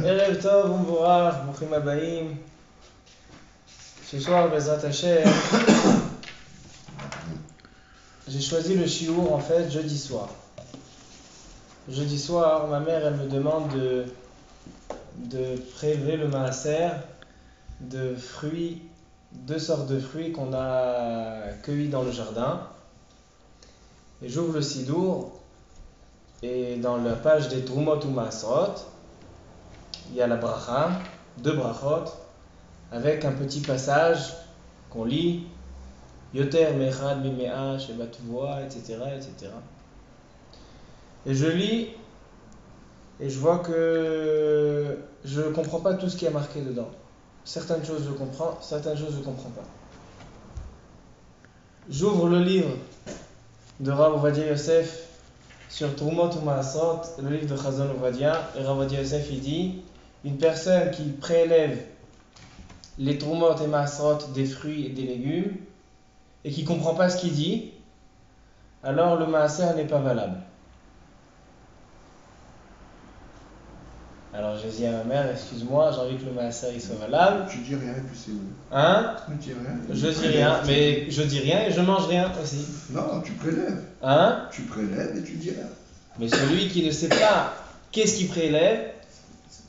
Erev Tov, Umvorach, Bruchim Abaim. Ce soir, Bezrat Hashem, j'ai choisi le shiur en fait jeudi soir. Jeudi soir, ma mère elle me demande de prélever le maaser de fruits, deux sortes de fruits qu'on a cueillis dans le jardin. Et j'ouvre le sidour et dans la page des Trumot ou Maasrot, il y a la bracha, deux brachot, avec un petit passage qu'on lit, Yoter mechad mimea shebatvoa, etc., etc. Et je lis et je vois que je ne comprends pas tout ce qui est marqué dedans. Certaines choses je comprends, certaines choses je ne comprends pas. J'ouvre le livre de Rav Ovadia Yosef sur Trumot ou Maasrot, le livre de Chazon Ovadia, et Rav Ovadia Yosef il dit, une personne qui prélève les Trumot et Maasrot des fruits et des légumes et qui ne comprend pas ce qu'il dit, alors le maaser n'est pas valable. Alors j'ai dit à ma mère, excuse-moi, j'ai envie que le maaser il soit valable. Tu dis rien et puis c'est où? Hein? Tu dis rien. Je dis rien, mais je dis rien et je mange rien aussi. Non, tu prélèves. Hein? Tu prélèves et tu dis rien. Mais celui qui ne sait pas qu'est-ce qu'il prélève,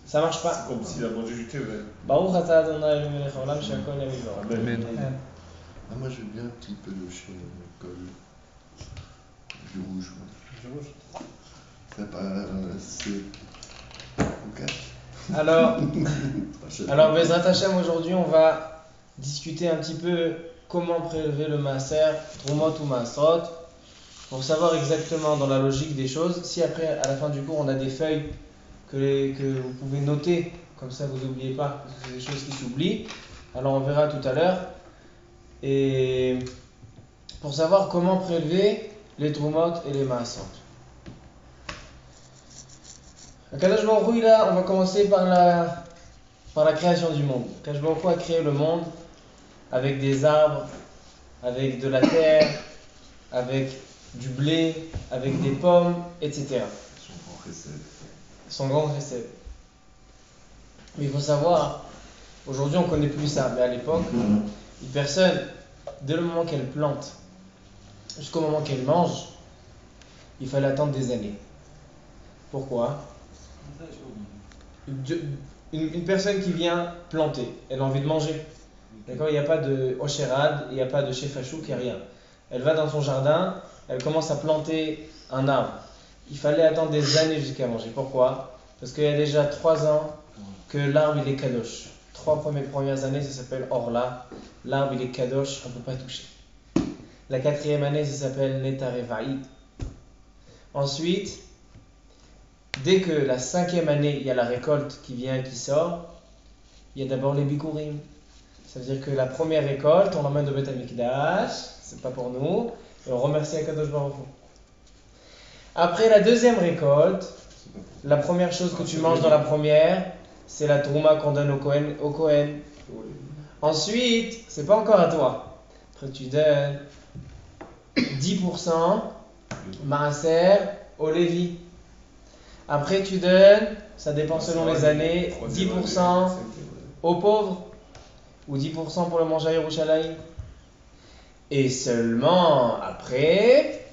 ça marche pas. C'est comme s'il a mangé du thé, ouais. Baruch atah Adonai Melech haolam she'akol nהיה bidbaro. Amen. Ah, moi j'aime bien un petit peu de chez Col. Du rouge. Du rouge. C'est pas. C'est. Ok. Alors Bezrat Hashem, aujourd'hui on va discuter un petit peu comment prélever le maaser, Trumot ou Maasrot, pour savoir exactement dans la logique des choses. Si après, à la fin du cours, on a des feuilles que vous pouvez noter, comme ça vous n'oubliez pas, parce que c'est des choses qui s'oublient, alors on verra tout à l'heure. Et pour savoir comment prélever les Trumot et les Maasrot. Akadosh Baruch Hu, là, on va commencer par la création du monde. Akadosh Baruch Hu a créé le monde avec des arbres, avec de la terre, avec du blé, avec des pommes, etc. Son grand recette. Son grand recette. Mais il faut savoir, aujourd'hui on ne connaît plus ça, mais à l'époque, une personne, dès le moment qu'elle plante, jusqu'au moment qu'elle mange, il fallait attendre des années. Pourquoi ? Une personne qui vient planter, elle a envie de manger. D'accord, il n'y a pas de Osherad, il n'y a pas de Shefachou, il n'y a rien. Elle va dans son jardin, elle commence à planter un arbre. Il fallait attendre des années jusqu'à manger. Pourquoi ? Parce qu'il y a déjà 3 ans que l'arbre il est kadosh. 3 premières années, ça s'appelle Orla. L'arbre il est kadosh, on ne peut pas toucher. La 4e année, ça s'appelle Netarevaïd. Ensuite, dès que la 5e année, il y a la récolte qui vient et qui sort, il y a d'abord les bikurim. Ça veut dire que la première récolte, on l'emmène au Beth Amikdash, c'est pas pour nous, et on remercie Akadosh Baruch Hu. Après la 2e récolte, la première chose que tu manges dans la première, c'est la trouma qu'on donne au Kohen. Ensuite, c'est pas encore à toi. Après tu donnes 10% maaser au Lévi. Après tu donnes, ça dépend selon les années, 10% aux pauvres. Ou 10% pour le manger à Yerushalayim. Et seulement après,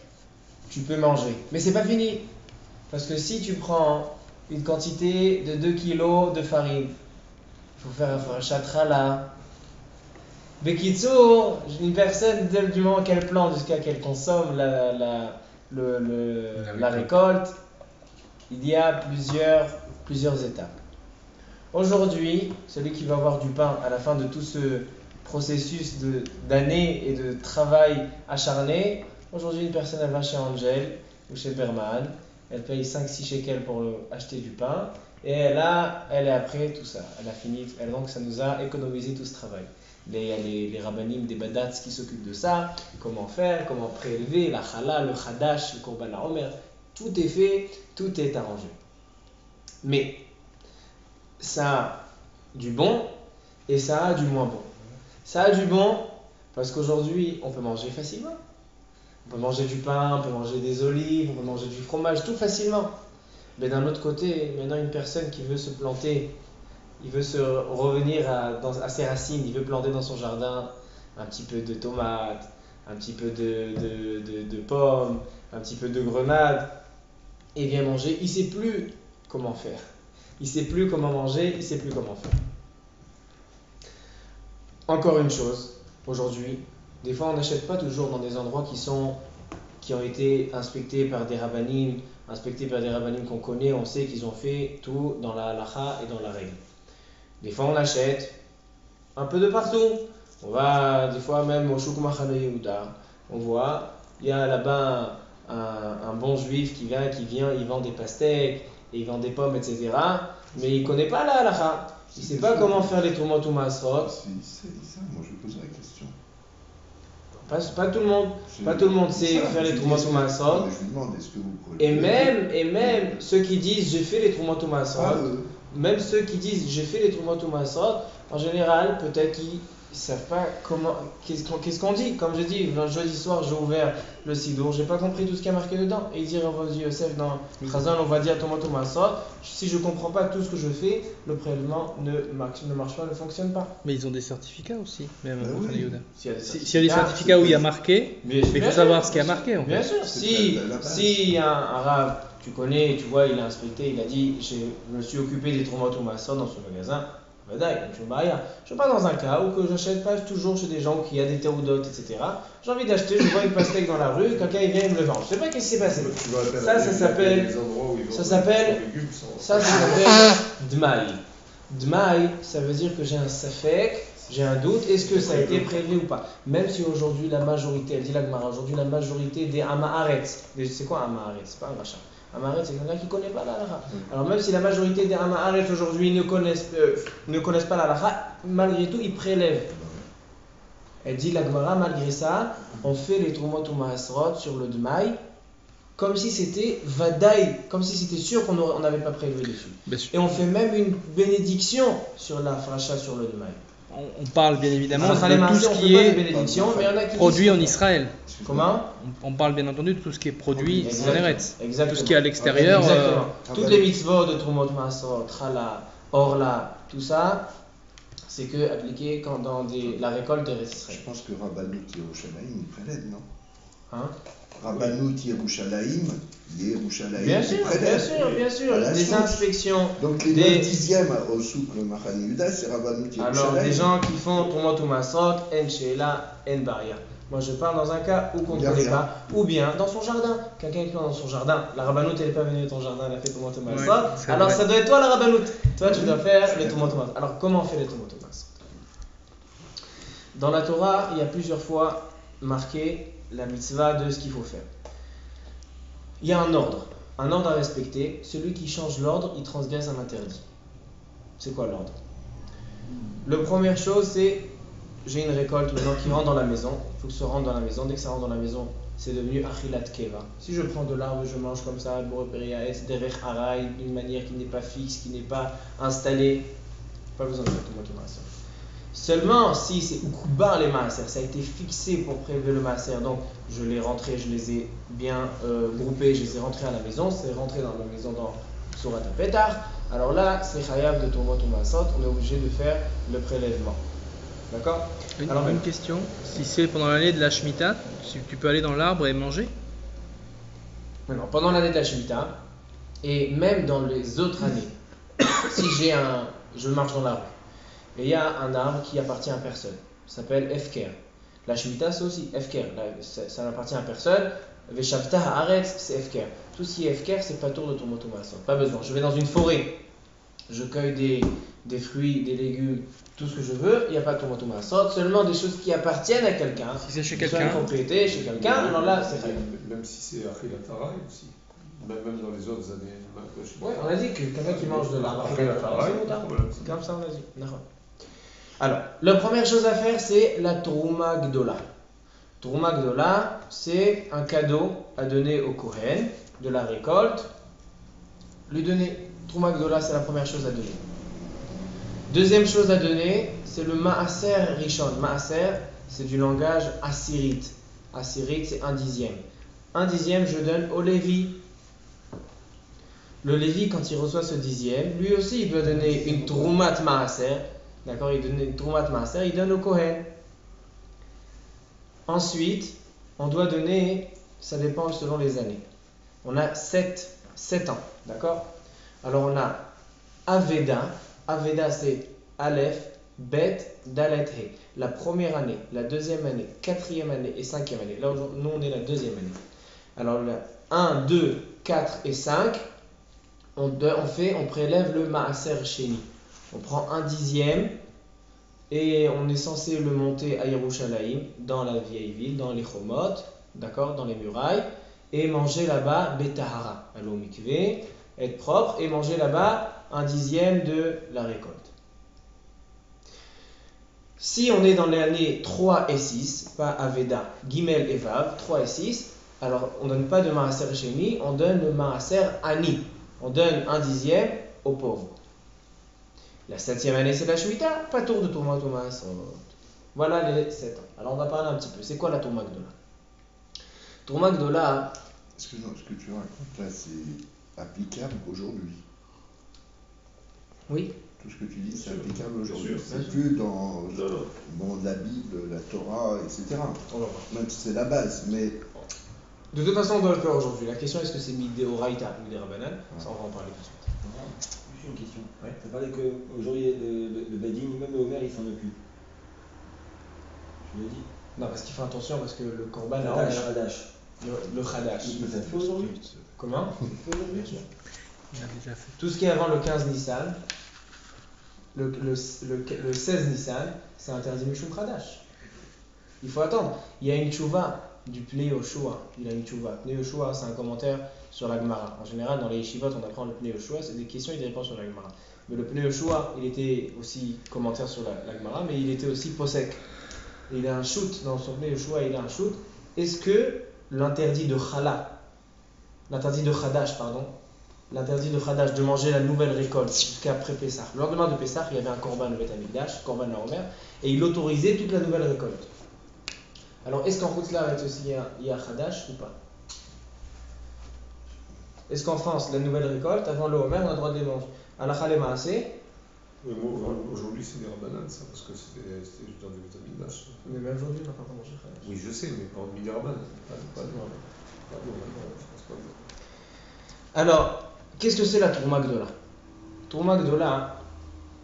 tu peux manger. Mais c'est pas fini. Parce que si tu prends une quantité de 2 kg de farine, il faut faire un chatrala. Bekitsour, une personne, dès du moment qu'elle plante jusqu'à qu'elle consomme la récolte, il y a plusieurs étapes. Aujourd'hui, celui qui va avoir du pain à la fin de tout ce processus d'années et de travail acharné, aujourd'hui une personne elle va chez Angel ou chez Berman, elle paye 5-6 shekels pour acheter du pain et elle est après tout ça, elle a fini, donc ça nous a économisé tout ce travail. Il y a les rabbanim des badats qui s'occupent de ça, comment faire, comment prélever, la chala, le chadash, le korban haomer, tout est fait, tout est arrangé. Mais ça a du bon et ça a du moins bon. Ça a du bon parce qu'aujourd'hui, on peut manger facilement. On peut manger du pain, on peut manger des olives, on peut manger du fromage, tout facilement. Mais d'un autre côté, maintenant une personne qui veut se planter, il veut se revenir à ses racines, il veut planter dans son jardin un petit peu de tomates, un petit peu de pommes, un petit peu de grenades, et vient manger, il ne sait plus comment faire. Il ne sait plus comment manger, il ne sait plus comment faire. Encore une chose, aujourd'hui, des fois on n'achète pas toujours dans des endroits qui ont été inspectés par des rabbanim, qu'on connaît, on sait qu'ils ont fait tout dans la halacha et dans la règle. Des fois on achète un peu de partout. On va des fois même au Shuk Machane Yehuda, on voit, il y a là-bas un bon juif qui vient, il vend des pastèques, et il vend des pommes, etc. Mais il ne connaît pas la halacha. Il ne sait pas comment faire les tourments ou masrot. C'est ça, moi je pose la question. Pas tout le monde. Pas tout le monde sait faire les tourments ou masrot. Je lui demande, est-ce que vous pouvez. Et même ceux qui disent j'ai fait les tourments ou masrot, même ceux qui disent j'ai fait les tourments ou masrot, en général, peut-être qu'ils ne savent pas comment. Qu'est-ce qu'on dit. Comme je dis, le jeudi soir, j'ai ouvert le sidour, j'ai pas compris tout ce qui a marqué dedans. Et il dit Yosef dans Chazal, on va dire tourments ou masrot. Si je comprends pas tout ce que je fais, le prélèvement ne marche pas, ne fonctionne pas. Mais ils ont des certificats aussi, même oui. Rachel Yehuda. S'il y a S'il y a des certificats où il y a marqué, mais il faut savoir ce qui a marqué en fait. Bien sûr, si un arabe, tu connais, tu vois, il a inspecté, il a dit je me suis occupé des tourments ou masrot dans ce magasin, je ne suis pas dans un cas où que j'achète pas toujours chez des gens qui a des théodotes, etc. J'ai envie d'acheter, je vois une pastèque dans la rue, quelqu'un il vient et me le vend. Je sais pas qu'est-ce qui s'est passé. Ça s'appelle Dmaï. Dmaï, ça veut dire que j'ai un safek, j'ai un doute, est-ce que ça a été prélevé ou pas. Même si aujourd'hui la majorité, elle dit la Gemara, aujourd'hui la majorité des Amaharetz, c'est quoi Amaharetz? C'est pas un rachat. Amaharetz, c'est quelqu'un qui ne connaît pas la halakha. Alors même si la majorité des Amaharetz aujourd'hui ne connaissent pas la halakha, malgré tout ils prélèvent. Elle dit la Gemara, malgré ça, on fait les Trumot ou Mahasrot sur le Dmaï, comme si c'était Vadaï, comme si c'était sûr qu'on n'avait pas prélevé dessus. Et on fait même une bénédiction sur la fracha sur le Dmaï. On parle bien évidemment de tout ce on qui fait est pas de bénédiction, mais il y en a qui produit disent en Israël. Comment? On parle bien entendu de tout ce qui est produit en Eretz. Exactement. Tout ce qui est à l'extérieur. Exactement. Toutes les mitzvot de Trumot, Mahasrot, Chala, Orla, tout ça, c'est que appliqué quand dans la récolte des Eretz Israël. Je pense que Rabbanut Yerushalayim, il prélève, non? Hein? Rabbanut Yerushalayim, bien sûr, des inspections. Donc les 9 dixièmes au souk Machane Yehuda, c'est Rabbanut Yerushalayim. Alors des gens qui font Trumot ou Mahasrot, En Sheela, En Baria. Moi je parle dans un cas où on ne connaît pas, ou bien dans son jardin. Quelqu'un qui est dans son jardin, la Rabbanout elle n'est pas venue de ton jardin, elle a fait Trumot ou Mahasrot. Alors vrai. Ça doit être toi la Rabbanout. Toi tu dois faire les Trumot ou Mahasrot. Alors comment on fait les Trumot ou Mahasrot? Dans la Torah, il y a plusieurs fois marqué la mitzvah de ce qu'il faut faire. Il y a un ordre à respecter. Celui qui change l'ordre, il transgresse un interdit. C'est quoi l'ordre? La première chose, c'est j'ai une récolte maintenant qui rentre dans la maison. Il faut que ça rentre dans la maison. Dès que ça rentre dans la maison, c'est devenu achilat keva. Si je prends de l'arbre, je mange comme ça, derech haray, d'une manière qui n'est pas fixe, qui n'est pas installée, pas besoin de faire tout le monde. Seulement si c'est Ukoubar les maaser, ça a été fixé pour prélever le maaser, donc je l'ai rentré, je les ai bien groupés, je les ai rentrés à la maison, c'est rentré dans la maison dans Surat HaPetach, alors là c'est chayav de Trumot ou Mahasrot, on est obligé de faire le prélèvement. D'accord? Alors une question, si c'est pendant l'année de la Shemitah, tu peux aller dans l'arbre et manger? Non, pendant l'année de la Shemitah, et même dans les autres années, si je marche dans la rue, et il y a un arbre qui appartient à personne, ça s'appelle Efker. La Shemitah c'est aussi Efker, ça n'appartient à personne. Veshavta haaretz c'est Efker. Tout ce qui est Efker c'est pas tour de Trumot ou Mahasrot. Pas besoin. Je vais dans une forêt, je cueille des fruits, des légumes, tout ce que je veux, il n'y a pas de Trumot ou Mahasrot, seulement des choses qui appartiennent à quelqu'un. Si c'est chez quelqu'un, quelqu'un. une propriété chez quelqu'un, alors là c'est chayav. Même si c'est achilat haray aussi. Même dans les autres années. Ouais, on a dit que quelqu'un qui mange de l'arbre, c'est comme ça on a dit. D'accord. Alors, la première chose à faire, c'est la Trouma Gdola. Trouma Gdola, c'est un cadeau à donner au Kohen de la récolte. Lui donner. Trouma Gdola, c'est la première chose à donner. Deuxième chose à donner, c'est le Maaser Rishon. Maaser, c'est du langage assyrite. Assyrite, c'est 1/10. 1/10, je donne au Lévi. Le Lévi, quand il reçoit ce dixième, lui aussi, il doit donner une Troumat Maaser. D'accord, il donne une Troumat Maaser, il donne au Kohen. Ensuite, on doit donner, ça dépend selon les années. On a 7 ans, d'accord? Alors on a Aveda. Aveda c'est Aleph, Bet, Dalet, He. La première année, la deuxième année, quatrième année et cinquième année. Là, nous, on est la deuxième année. Alors, là, 1, 2, 4 et 5, on prélève le Maaser Sheni. On prend un dixième et on est censé le monter à Yerushalayim, dans la vieille ville, dans les Chomot, d'accord, dans les murailles, et manger là-bas Betahara, aller au mikvé, être propre, et manger là-bas un dixième de la récolte. Si on est dans les années 3 et 6, pas Aveda, Gimel et Vav, 3 et 6, alors on ne donne pas de Maaser Sheni, on donne le Maaser Ani. On donne un dixième aux pauvres. La 7e année, c'est la Shemitah, pas tour de Tourma Thomas. Voilà les 7 ans. Alors on va parler un petit peu. C'est quoi la Tourma Gdola? Tourma Gdola. Excuse-moi, ce que tu racontes là, c'est applicable aujourd'hui. Oui. Tout ce que tu dis, c'est applicable Bien aujourd'hui. sûr. C'est plus dans la Bible, la Torah, etc. On va voir. Même si c'est la base, mais De toute façon, on doit le faire aujourd'hui. La question est-ce que c'est Midéoraïta ou Midérabanan? Ça, on va en parler tout de suite. Juste une question. Ouais. Ça parlait qu'aujourd'hui, le Badin, même le Homer, il s'en occupe. Je le dis. Non, parce qu'il faut attention, parce que le Korban, Hadash. le Khadash. Il ça fait aujourd'hui. Comment? Bien sûr. Il a déjà fait. Tout ce qui est avant le 15 Nissan, le 16 Nissan, c'est interdit Mishum Khadash. Il faut attendre. Il y a une tchouva du Pnei Yoshua. Il a une tchouva. Pnei Yoshua, c'est un commentaire sur la Gemara. En général, dans les yeshivot, on apprend le Pnei Yoshua, c'est des questions et des réponses sur la Gemara. Mais le Pnei Yoshua, il était aussi commentaire sur la Gemara, mais il était aussi posek. Et il a un shoot, dans son Pnei Yoshua, il a un shoot. Est-ce que l'interdit de l'interdit de Khadash, de manger la nouvelle récolte jusqu'après Pessah. Le lendemain de Pessah, il y avait un korban au Beth Amikdash, korban Naomer, et il autorisait toute la nouvelle récolte. Alors, est-ce qu'en Chutz-Laretz aussi il y a Khadash ou pas? Est-ce qu'en France, la nouvelle récolte, avant le Homer, on a le droit de les manger? Halakha le Maaseh. Mais moi, aujourd'hui, c'est des rabbanan, ça, parce que c'était juste dans du vitamine H. Mais même aujourd'hui, on n'a pas encore mangé Khadash. Oui, je sais, mais pas en midi rabbanan. Pas de Alors, qu'est-ce que c'est la Tourma Gdola? Tourma Gdola,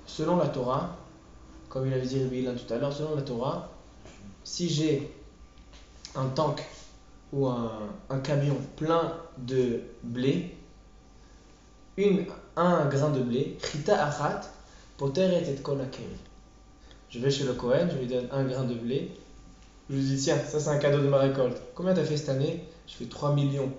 selon la Torah, comme il avait dit Rabbi Ilan tout à l'heure, selon la Torah, si j'ai un tank ou un camion plein de blé, un grain de blé, chita achat, poteret et kol hakeri. Je vais chez le Kohen, je lui donne un grain de blé, je lui dis tiens, ça c'est un cadeau de ma récolte. Combien t'as fait cette année? Je fais 3 millions.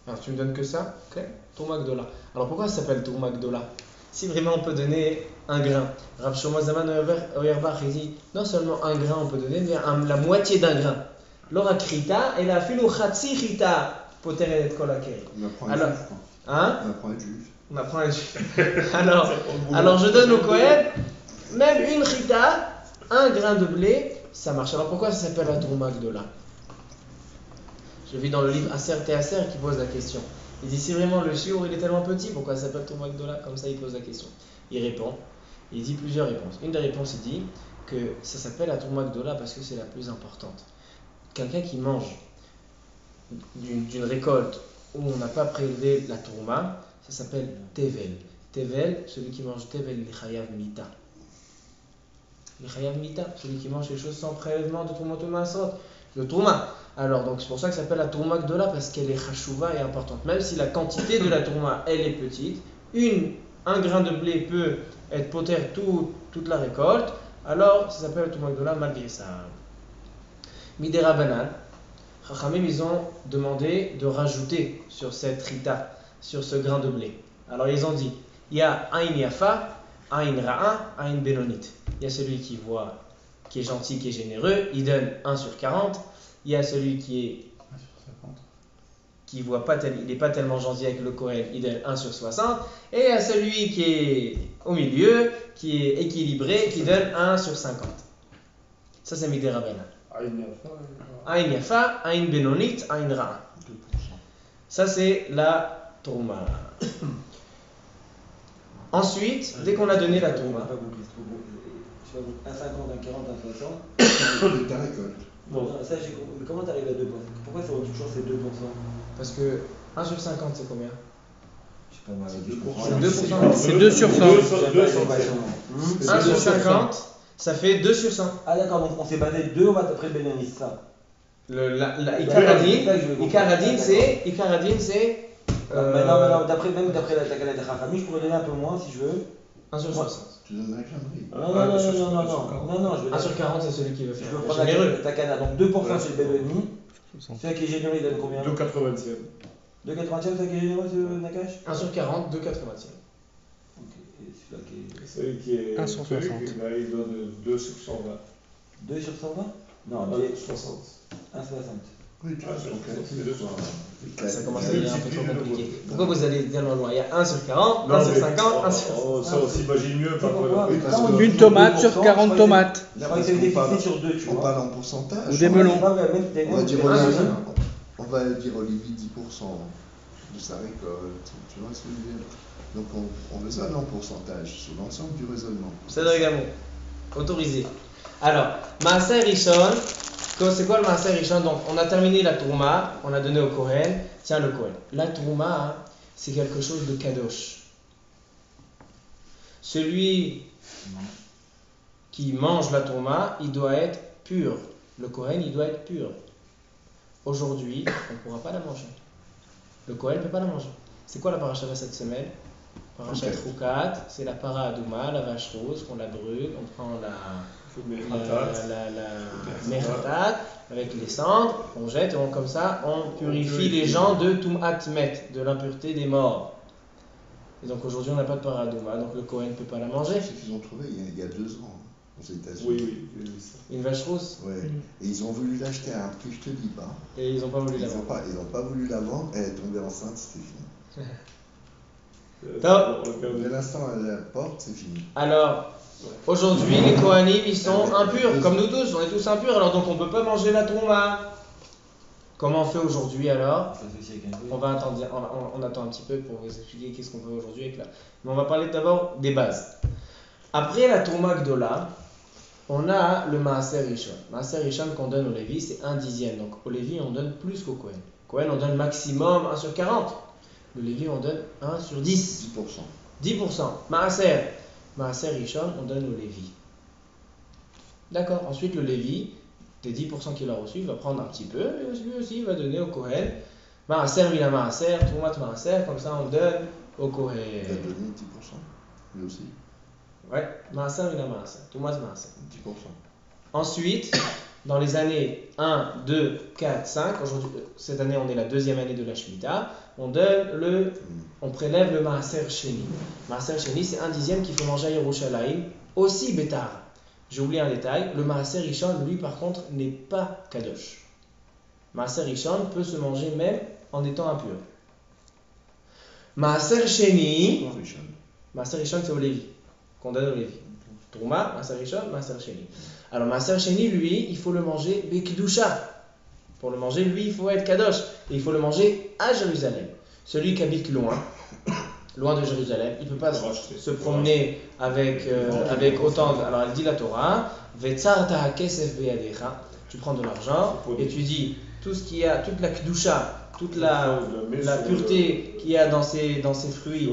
Alors tu me donnes que ça? Ok, Tourma Gdola. Alors pourquoi ça s'appelle Tourma Gdola? Si vraiment on peut donner un grain. Rav Shlomo Zalman Auerbach il dit non seulement un grain on peut donner, mais la moitié d'un grain. L'ora krita et la filu chatsi krita poteret et kol hakeri. on apprend Alors, à être juif. hein? On apprend à être juif. On apprend à être juif. alors je donne au Kohen même une chita, un grain de blé, ça marche. Alors pourquoi ça s'appelle la Tourma Gdola? Je vis dans le livre Aser Teaser qui pose la question. Il dit si vraiment le shiur il est tellement petit, pourquoi ça s'appelle Tourma Gdola? Comme ça il pose la question. Il répond, il dit plusieurs réponses. Une des réponses il dit que ça s'appelle la Tourma Gdola parce que c'est la plus importante. Quelqu'un qui mange d'une récolte où on n'a pas prélevé la Tourma, ça s'appelle Tevel. Tevel, celui qui mange Tevel, il chayav mita. Il chayav mita, celui qui mange les choses sans prélèvement de Tourma Tomasot. Le Tourma. Alors, donc c'est pour ça que ça s'appelle la Tourma Gdola parce qu'elle est chashouva et importante. Même si la quantité de la Tourma, elle est petite, un grain de blé peut être poter toute la récolte, alors ça s'appelle la Tourma Gdola malgré ça. Midera Banal, Chachamim, ils ont demandé de rajouter sur cette rita, sur ce grain de blé. Alors ils ont dit, il y a Ain Yafa, Ain Ra'a, Ain Benonit. Il y a celui qui voit, qui est gentil, qui est généreux, il donne 1 sur 40. Il y a celui qui voit pas il n'est pas tellement gentil avec le Kohen, il donne 1 sur 60. Et il y a celui qui est au milieu, qui est équilibré, qui donne 1 sur 50. Ça c'est Midera Banal. Ain Yafa, Ain Benonit, Ain Ra'a. 2%. Ça c'est la Trouma. Ensuite, dès qu'on a donné la On Trouma, n'a pas compris. Je sais pas, un 50, un 40, un 60. De ta récolte. Bon. Non, ça j'ai compris. Mais comment t'arrives à 2%? Pourquoi c'est toujours ces 2%? parce que 1 sur 50 c'est combien? Je sais pas, moi, avec 2%. C'est 2 sur 100. 2 sur 1 sur 50, ça fait 2 sur 100. Ah d'accord, donc on s'est basé 2, on va après le Benoni, c'est ça. Icaradine, c'est. Mais non, même d'après la Takana de Chachami, je pourrais donner un peu moins si je veux. 1 sur 60. Tu donnes la clamberie. Non, Un sur 40, c'est celui qui veut je faire. veux prendre Généreux. la Takana, donc 2% chez le Benoni. 60. Celui qui est généreux, il donne combien? 2,80e. 2,80, celui qui est généreux, ce Nakash? 1 sur 40, 2,80. Ok, et celui-là qui est. Celui qui est. 1 sur 60. Là, il donne 2 sur 120. 2 sur 120? Non, 1 il est sur 60. 1,60. Oui, tu Ah, as c'est son ok, c'est calcul. 200. Ça commence à devenir un peu trop compliqué. Pourquoi vous allez dire loin? Il y a 1 sur 40, 1 Non, sur mais- 50, 1 sur Oh, ça, on s'imagine mieux par pourquoi? rapport à. Oui, parce que Une tomate sur 40 tomates. Je crois que ça a été fixé sur 2, tu On vois. parle en pourcentage. Ou des melons. C'est pas vrai, même On va dire un Olivier, sur on va dire Olivier 10% de sa récolte. Tu vois ce que je veux dire? Donc on raisonne en pourcentage sur l'ensemble du raisonnement. C'est également autorisé. Alors, Maaser Rishon, c'est quoi le Maaser Rishon? Donc, on a terminé la Trouma, on a donné au Kohen. Tiens, le Kohen. La Trouma, c'est quelque chose de kadosh. Celui qui mange la Trouma, il doit être pur. Le Kohen, il doit être pur. Aujourd'hui, on ne pourra pas la manger. Le Kohen ne peut pas la manger. C'est quoi la paracha de cette semaine? Parachat Roukat, c'est la para adouma, la vache rose, qu'on la brûle, on prend la merhatat avec les cendres, on jette et comme ça on purifie les gens de Tum'at Met, de l'impureté des morts. Et donc aujourd'hui on n'a pas de para adouma, donc le Kohen ne peut pas la manger. C'est ce qu'ils ont trouvé il y a 2 ans aux États-Unis. Oui, j'ai vu ça. Une vache rose, Ouais. Et ils ont voulu l'acheter à un prix, je te dis pas. et ils n'ont pas voulu Ils la n'ont vendre. pas voulu la vendre, elle est tombée enceinte, c'était fini. Top. Dès l'instant où elle la porte, c'est fini. Alors, aujourd'hui les Kohanim ils sont impurs, comme nous tous, on est tous impurs, alors donc on ne peut pas manger la Trouma. Comment on fait aujourd'hui alors? On attend un petit peu pour vous expliquer qu'est-ce qu'on fait aujourd'hui avec la. Mais on va parler d'abord des bases. Après la Trouma Gdola, on a le Maaser Rishon. Maaser Rishon qu'on donne au Lévi, c'est 1/10. Donc au Lévi, on donne plus qu'au Kohen. Kohen, on donne maximum 1 sur 40. Le Lévi, on donne 1 sur 10. 10%. Maaser Rishon, on donne au Lévi. D'accord. Ensuite, le Lévi, des 10% qu'il a reçu, il va prendre un petit peu, et lui aussi, il va donner au Kohen. Maaser, Mina Maaser, Troumat Maaser, comme ça, on donne au Kohen. Il a donné 10%, lui aussi. Ouais, Maaser, Mina Maaser, Troumat Maaser. 10%. Ensuite, dans les années 1, 2, 4, 5, aujourd'hui, cette année on est la 2e année de la Shemitah, on prélève le Maaser Sheni. Maaser Sheni, c'est 1/10 qu'il faut manger à Yerushalayim, aussi Bétar. J'ai oublié un détail, le Maaser Rishon, lui par contre, n'est pas Kadosh. Maaser Rishon peut se manger même en étant impur. Maaser Sheni, Maaser Rishon c'est au Lévi, qu'on donne au Lévi. Trouma, Maaser Rishon, Maaser Sheni. Alors Maaser Sheni, lui, il faut le manger Bekdusha. Pour le manger, lui, il faut être Kadosh. Et il faut le manger à Jérusalem. Celui qui habite loin de Jérusalem, il ne peut pas se promener avec autant de... Alors elle dit la Torah, Vetzarta kesef beyadecha, tu prends de l'argent et tu dis tout ce qu'il y a, toute la Kedusha, toute la pureté qu'il y a dans ces fruits,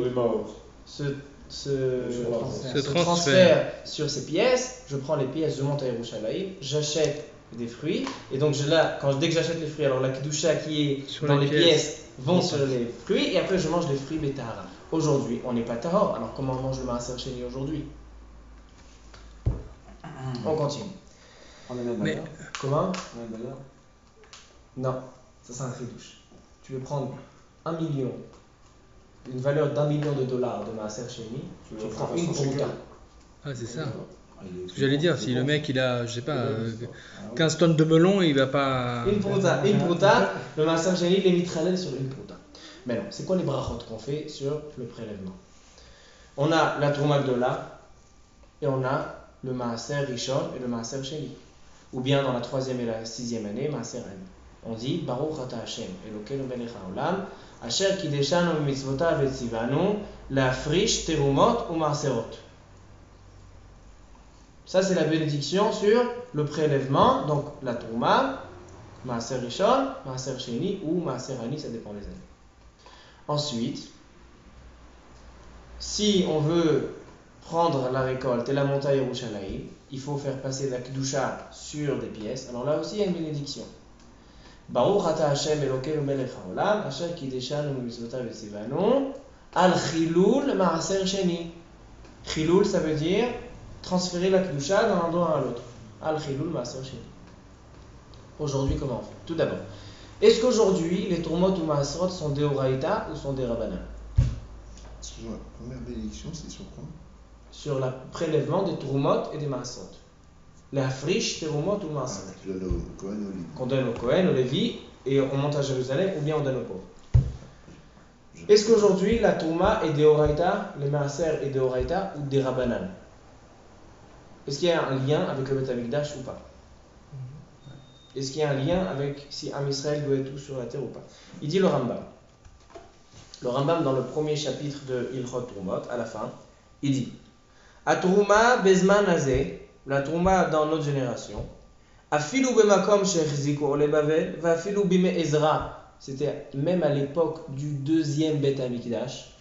se transfère sur ces pièces, je prends les pièces, je monte à Yerushalayim, j'achète des fruits, et donc dès que j'achète les fruits, alors la kedusha qui est sur dans les pièces vont sur les fruits, et après je mange les fruits bétara. Aujourd'hui, on n'est pas tahor, alors comment on mange le maaser sheni aujourd'hui? On continue. On a même Mais- valeur. Comment? On a même valeur. Non, ça c'est un chidouche. Tu veux prendre 1 million, une valeur d'1 million de dollars de maaser sheni, tu prends une prouta. Ah, c'est ça. Ce que j'allais dire, si le mec il a, je sais pas, 15 tonnes de melon, il va pas. Une prouta, le maaser sheni, il est mitralel sur une prouta. Mais non, c'est quoi les brachot qu'on fait sur le prélèvement? On a la Trouma Gdola et on a le Maaser Rishon et le Maaser Sheni. Ou bien dans la 3e et la 6e année, Maaser Ren. On dit Baruch Ata Hashem, Elokeinu melech haolam, Asher kideshanu mitzvotav et tzivanu, leafrish terumot ou maaserot. Ça, c'est la bénédiction sur le prélèvement, donc la Trouma, Maaser Rishon, Maaser Sheni ou Maaser Ani, ça dépend des années. Ensuite, si on veut prendre la récolte et la monter à Yerushalayim, il faut faire passer la Kedusha sur des pièces. Alors là aussi, il y a une bénédiction. Baruch Ata Hashem Elokeinu melech haolam, Asher kideshanu mitzvotav et tzivanu, al chilul Maaser Sheni. Chilul, ça veut dire transférer la Kedusha d'un endroit à l'autre. Al-Khilul Maaser Sheni. Aujourd'hui, comment on fait? Tout d'abord, est-ce qu'aujourd'hui, les Trumot ou Maaserot sont des Oraïta ou sont des Rabbanan? Excuse-moi, première bénédiction, c'est sur quoi? Sur le prélèvement des Trumot et des Maaserot. Les Afrish, Trumot ou Maaserot. Tu donnes au Kohen ou au Lévi. Qu'on donne au Kohen, au Lévi, et on monte à Jérusalem, ou bien on donne aux pauvres. Est-ce qu'aujourd'hui, la Trouma est des Oraïta, les Maaser est des Oraïta ou des Rabbanan? Est-ce qu'il y a un lien avec le Beth Amikdash ou pas? Est-ce qu'il y a un lien avec si Am Israël doit être tout sur la terre ou pas? Il dit le Rambam. Le Rambam, dans le premier chapitre de Ilchot Trumot, à la fin, il dit Atrouma bezman azeh, la Trouma dans notre génération, afilu bemakom shechziku le Bavel, va afilu bime Ezra, c'était même à l'époque du deuxième Beth Amikdash.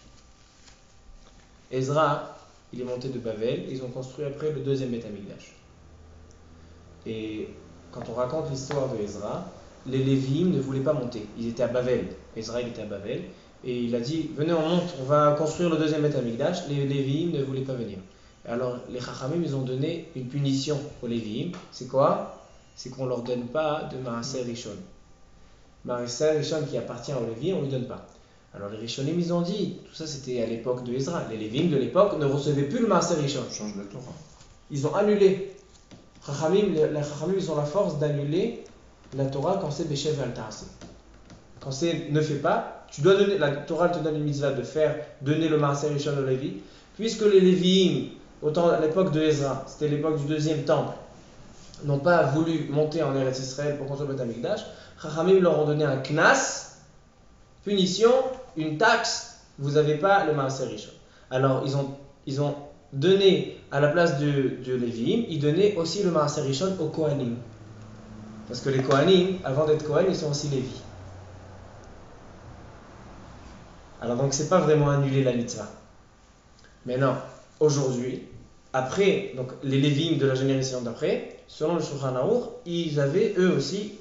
Ezra, il est monté de Bavel, ils ont construit après le deuxième Beth Amikdash. Et quand on raconte l'histoire de Ezra, les Lévi'im ne voulaient pas monter, ils étaient à Bavel. Ezra il était à Bavel, et il a dit venez on monte, on va construire le deuxième Beth Amikdash. Les Lévi'im ne voulaient pas venir. Et alors les Chachamim ils ont donné une punition aux Lévi'im. C'est quoi? C'est qu'on ne leur donne pas de Maaser Rishon. Maaser Rishon qui appartient aux Lévi'im, on ne lui donne pas. Alors les Rishonim ils ont dit, tout ça c'était à l'époque de Ezra, les Lévi'im de l'époque ne recevaient plus le Maaser Rishon. Change la Torah. Ils ont annulé. Les Chachamim ils ont la force d'annuler la Torah quand c'est Beshev al Ta'aseh. Quand c'est ne fais pas, tu dois donner, la Torah te donne une mitzvah de faire, donner le Maaser Rishon aux Lévi. Puisque les Lévi'im, autant à l'époque de Ezra, c'était l'époque du deuxième temple, n'ont pas voulu monter en Eretz Israël pour construire le Beth Amikdash, Chachamim leur ont donné un knas, punition, une taxe, vous n'avez pas le Maaser Rishon. Alors ils ont donné à la place de Lévi'im, ils donnaient aussi le Maaser Rishon aux Kohanim. Parce que les Kohanim, avant d'être Kohen, ils sont aussi Lévi. Alors donc c'est pas vraiment annuler la mitzvah. Mais non, aujourd'hui, après, donc les Lévi'im de la génération d'après, selon le Shulchan Aruch, ils avaient eux aussi,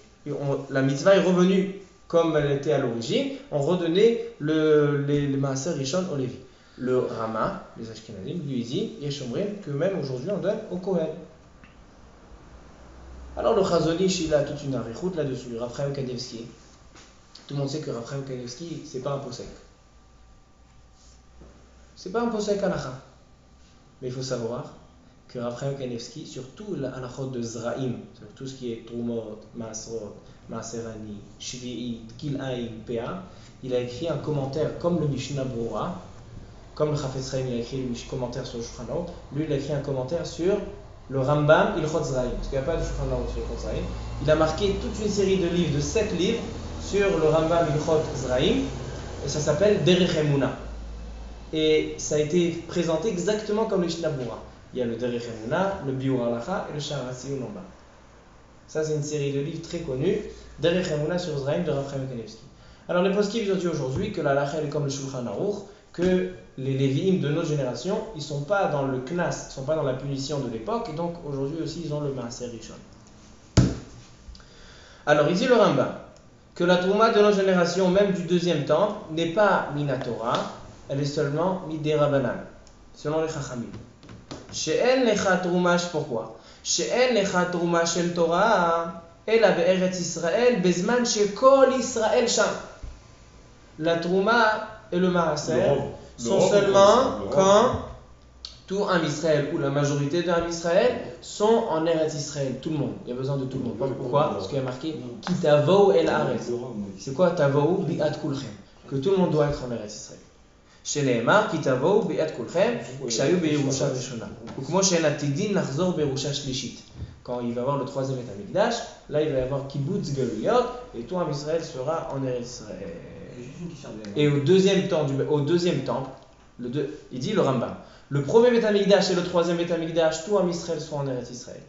la mitzvah est revenue comme elle était à l'origine, on redonnait les Maaser Rishon aux Lévi. Le Rama, les Ashkenazim, lui dit, Yeshomrim, que même aujourd'hui on donne au Kohen. Alors le Chazon Ish, il a toute une arichoute là-dessus, Rav Chaim Kanievski. Tout le monde sait que Rav Chaim Kanievski, c'est pas un posek. C'est pas un posek halacha. Mais il faut savoir que Rav Chaim Kanievski, surtout la halachot de Zraim, sur tout ce qui est Trumot, Maaserot, Maaserani, Shvi'it, Kil'aim, Pa, il a écrit un commentaire comme le Mishnah Brura, comme le Chafetz Chaim, il a écrit un commentaire sur le Shulchan Aruch, lui il a écrit un commentaire sur le Rambam Ilchot Zraim, parce qu'il n'y a pas de Shulchan Aruch sur Ilchot Zraim. Il a marqué toute une série de livres, de 7 livres, sur le Rambam Ilchot Zraim, et ça s'appelle Derech Emuna. Et ça a été présenté exactement comme le Mishnah Brura. Il y a le Derech Emuna, le Biur Halacha et le Sha'ar HaTziyun en bas. Ça c'est une série de livres très connus, Derech Emuna sur Zraim de Rav Chaim Kanievski. Alors les poskim ils ont dit aujourd'hui que la halacha est comme le Shulchan Aruch, que les Lévi'im de notre génération, ils ne sont pas dans le knas, ils ne sont pas dans la punition de l'époque, et donc aujourd'hui aussi ils ont le Maaser Rishon. Alors il dit le Rambam que la Trouma de notre génération, même du deuxième temple, n'est pas Minatora, elle est seulement Midei Rabbanan, selon les Chachamim. She'en lecha Trouma, pourquoi? She'en lecha Trouma shel Torah, ela be'eretz Israël, bezman shekol Israël sham. La Trouma et le Maaser sont seulement quand tout un Israël ou la majorité d'un Israël sont en Eretz Israël, tout le monde. Il y a besoin de tout le monde. Pourquoi? Parce qu'il y a marqué Ki tavou el Aretz. C'est quoi tavou bi'at kulchem? Que tout le monde doit être en Eretz Israël. Chez les Emar Ki tavou bi'at kulchem kshayu be'Yerusha rishona. Ukmo she'en atidin nachzor be'Yerusha shlishit. quand il va y avoir le troisième Beth Amikdash, là il va y avoir Kibbutz Galuyot, et tout un Israël sera en Eretz Israël. Juste une question. Et au deuxième temple, il dit le Rambam, le premier Beth Amikdash et le troisième Beth Amikdash, tout un Israël sera en Eretz Israël.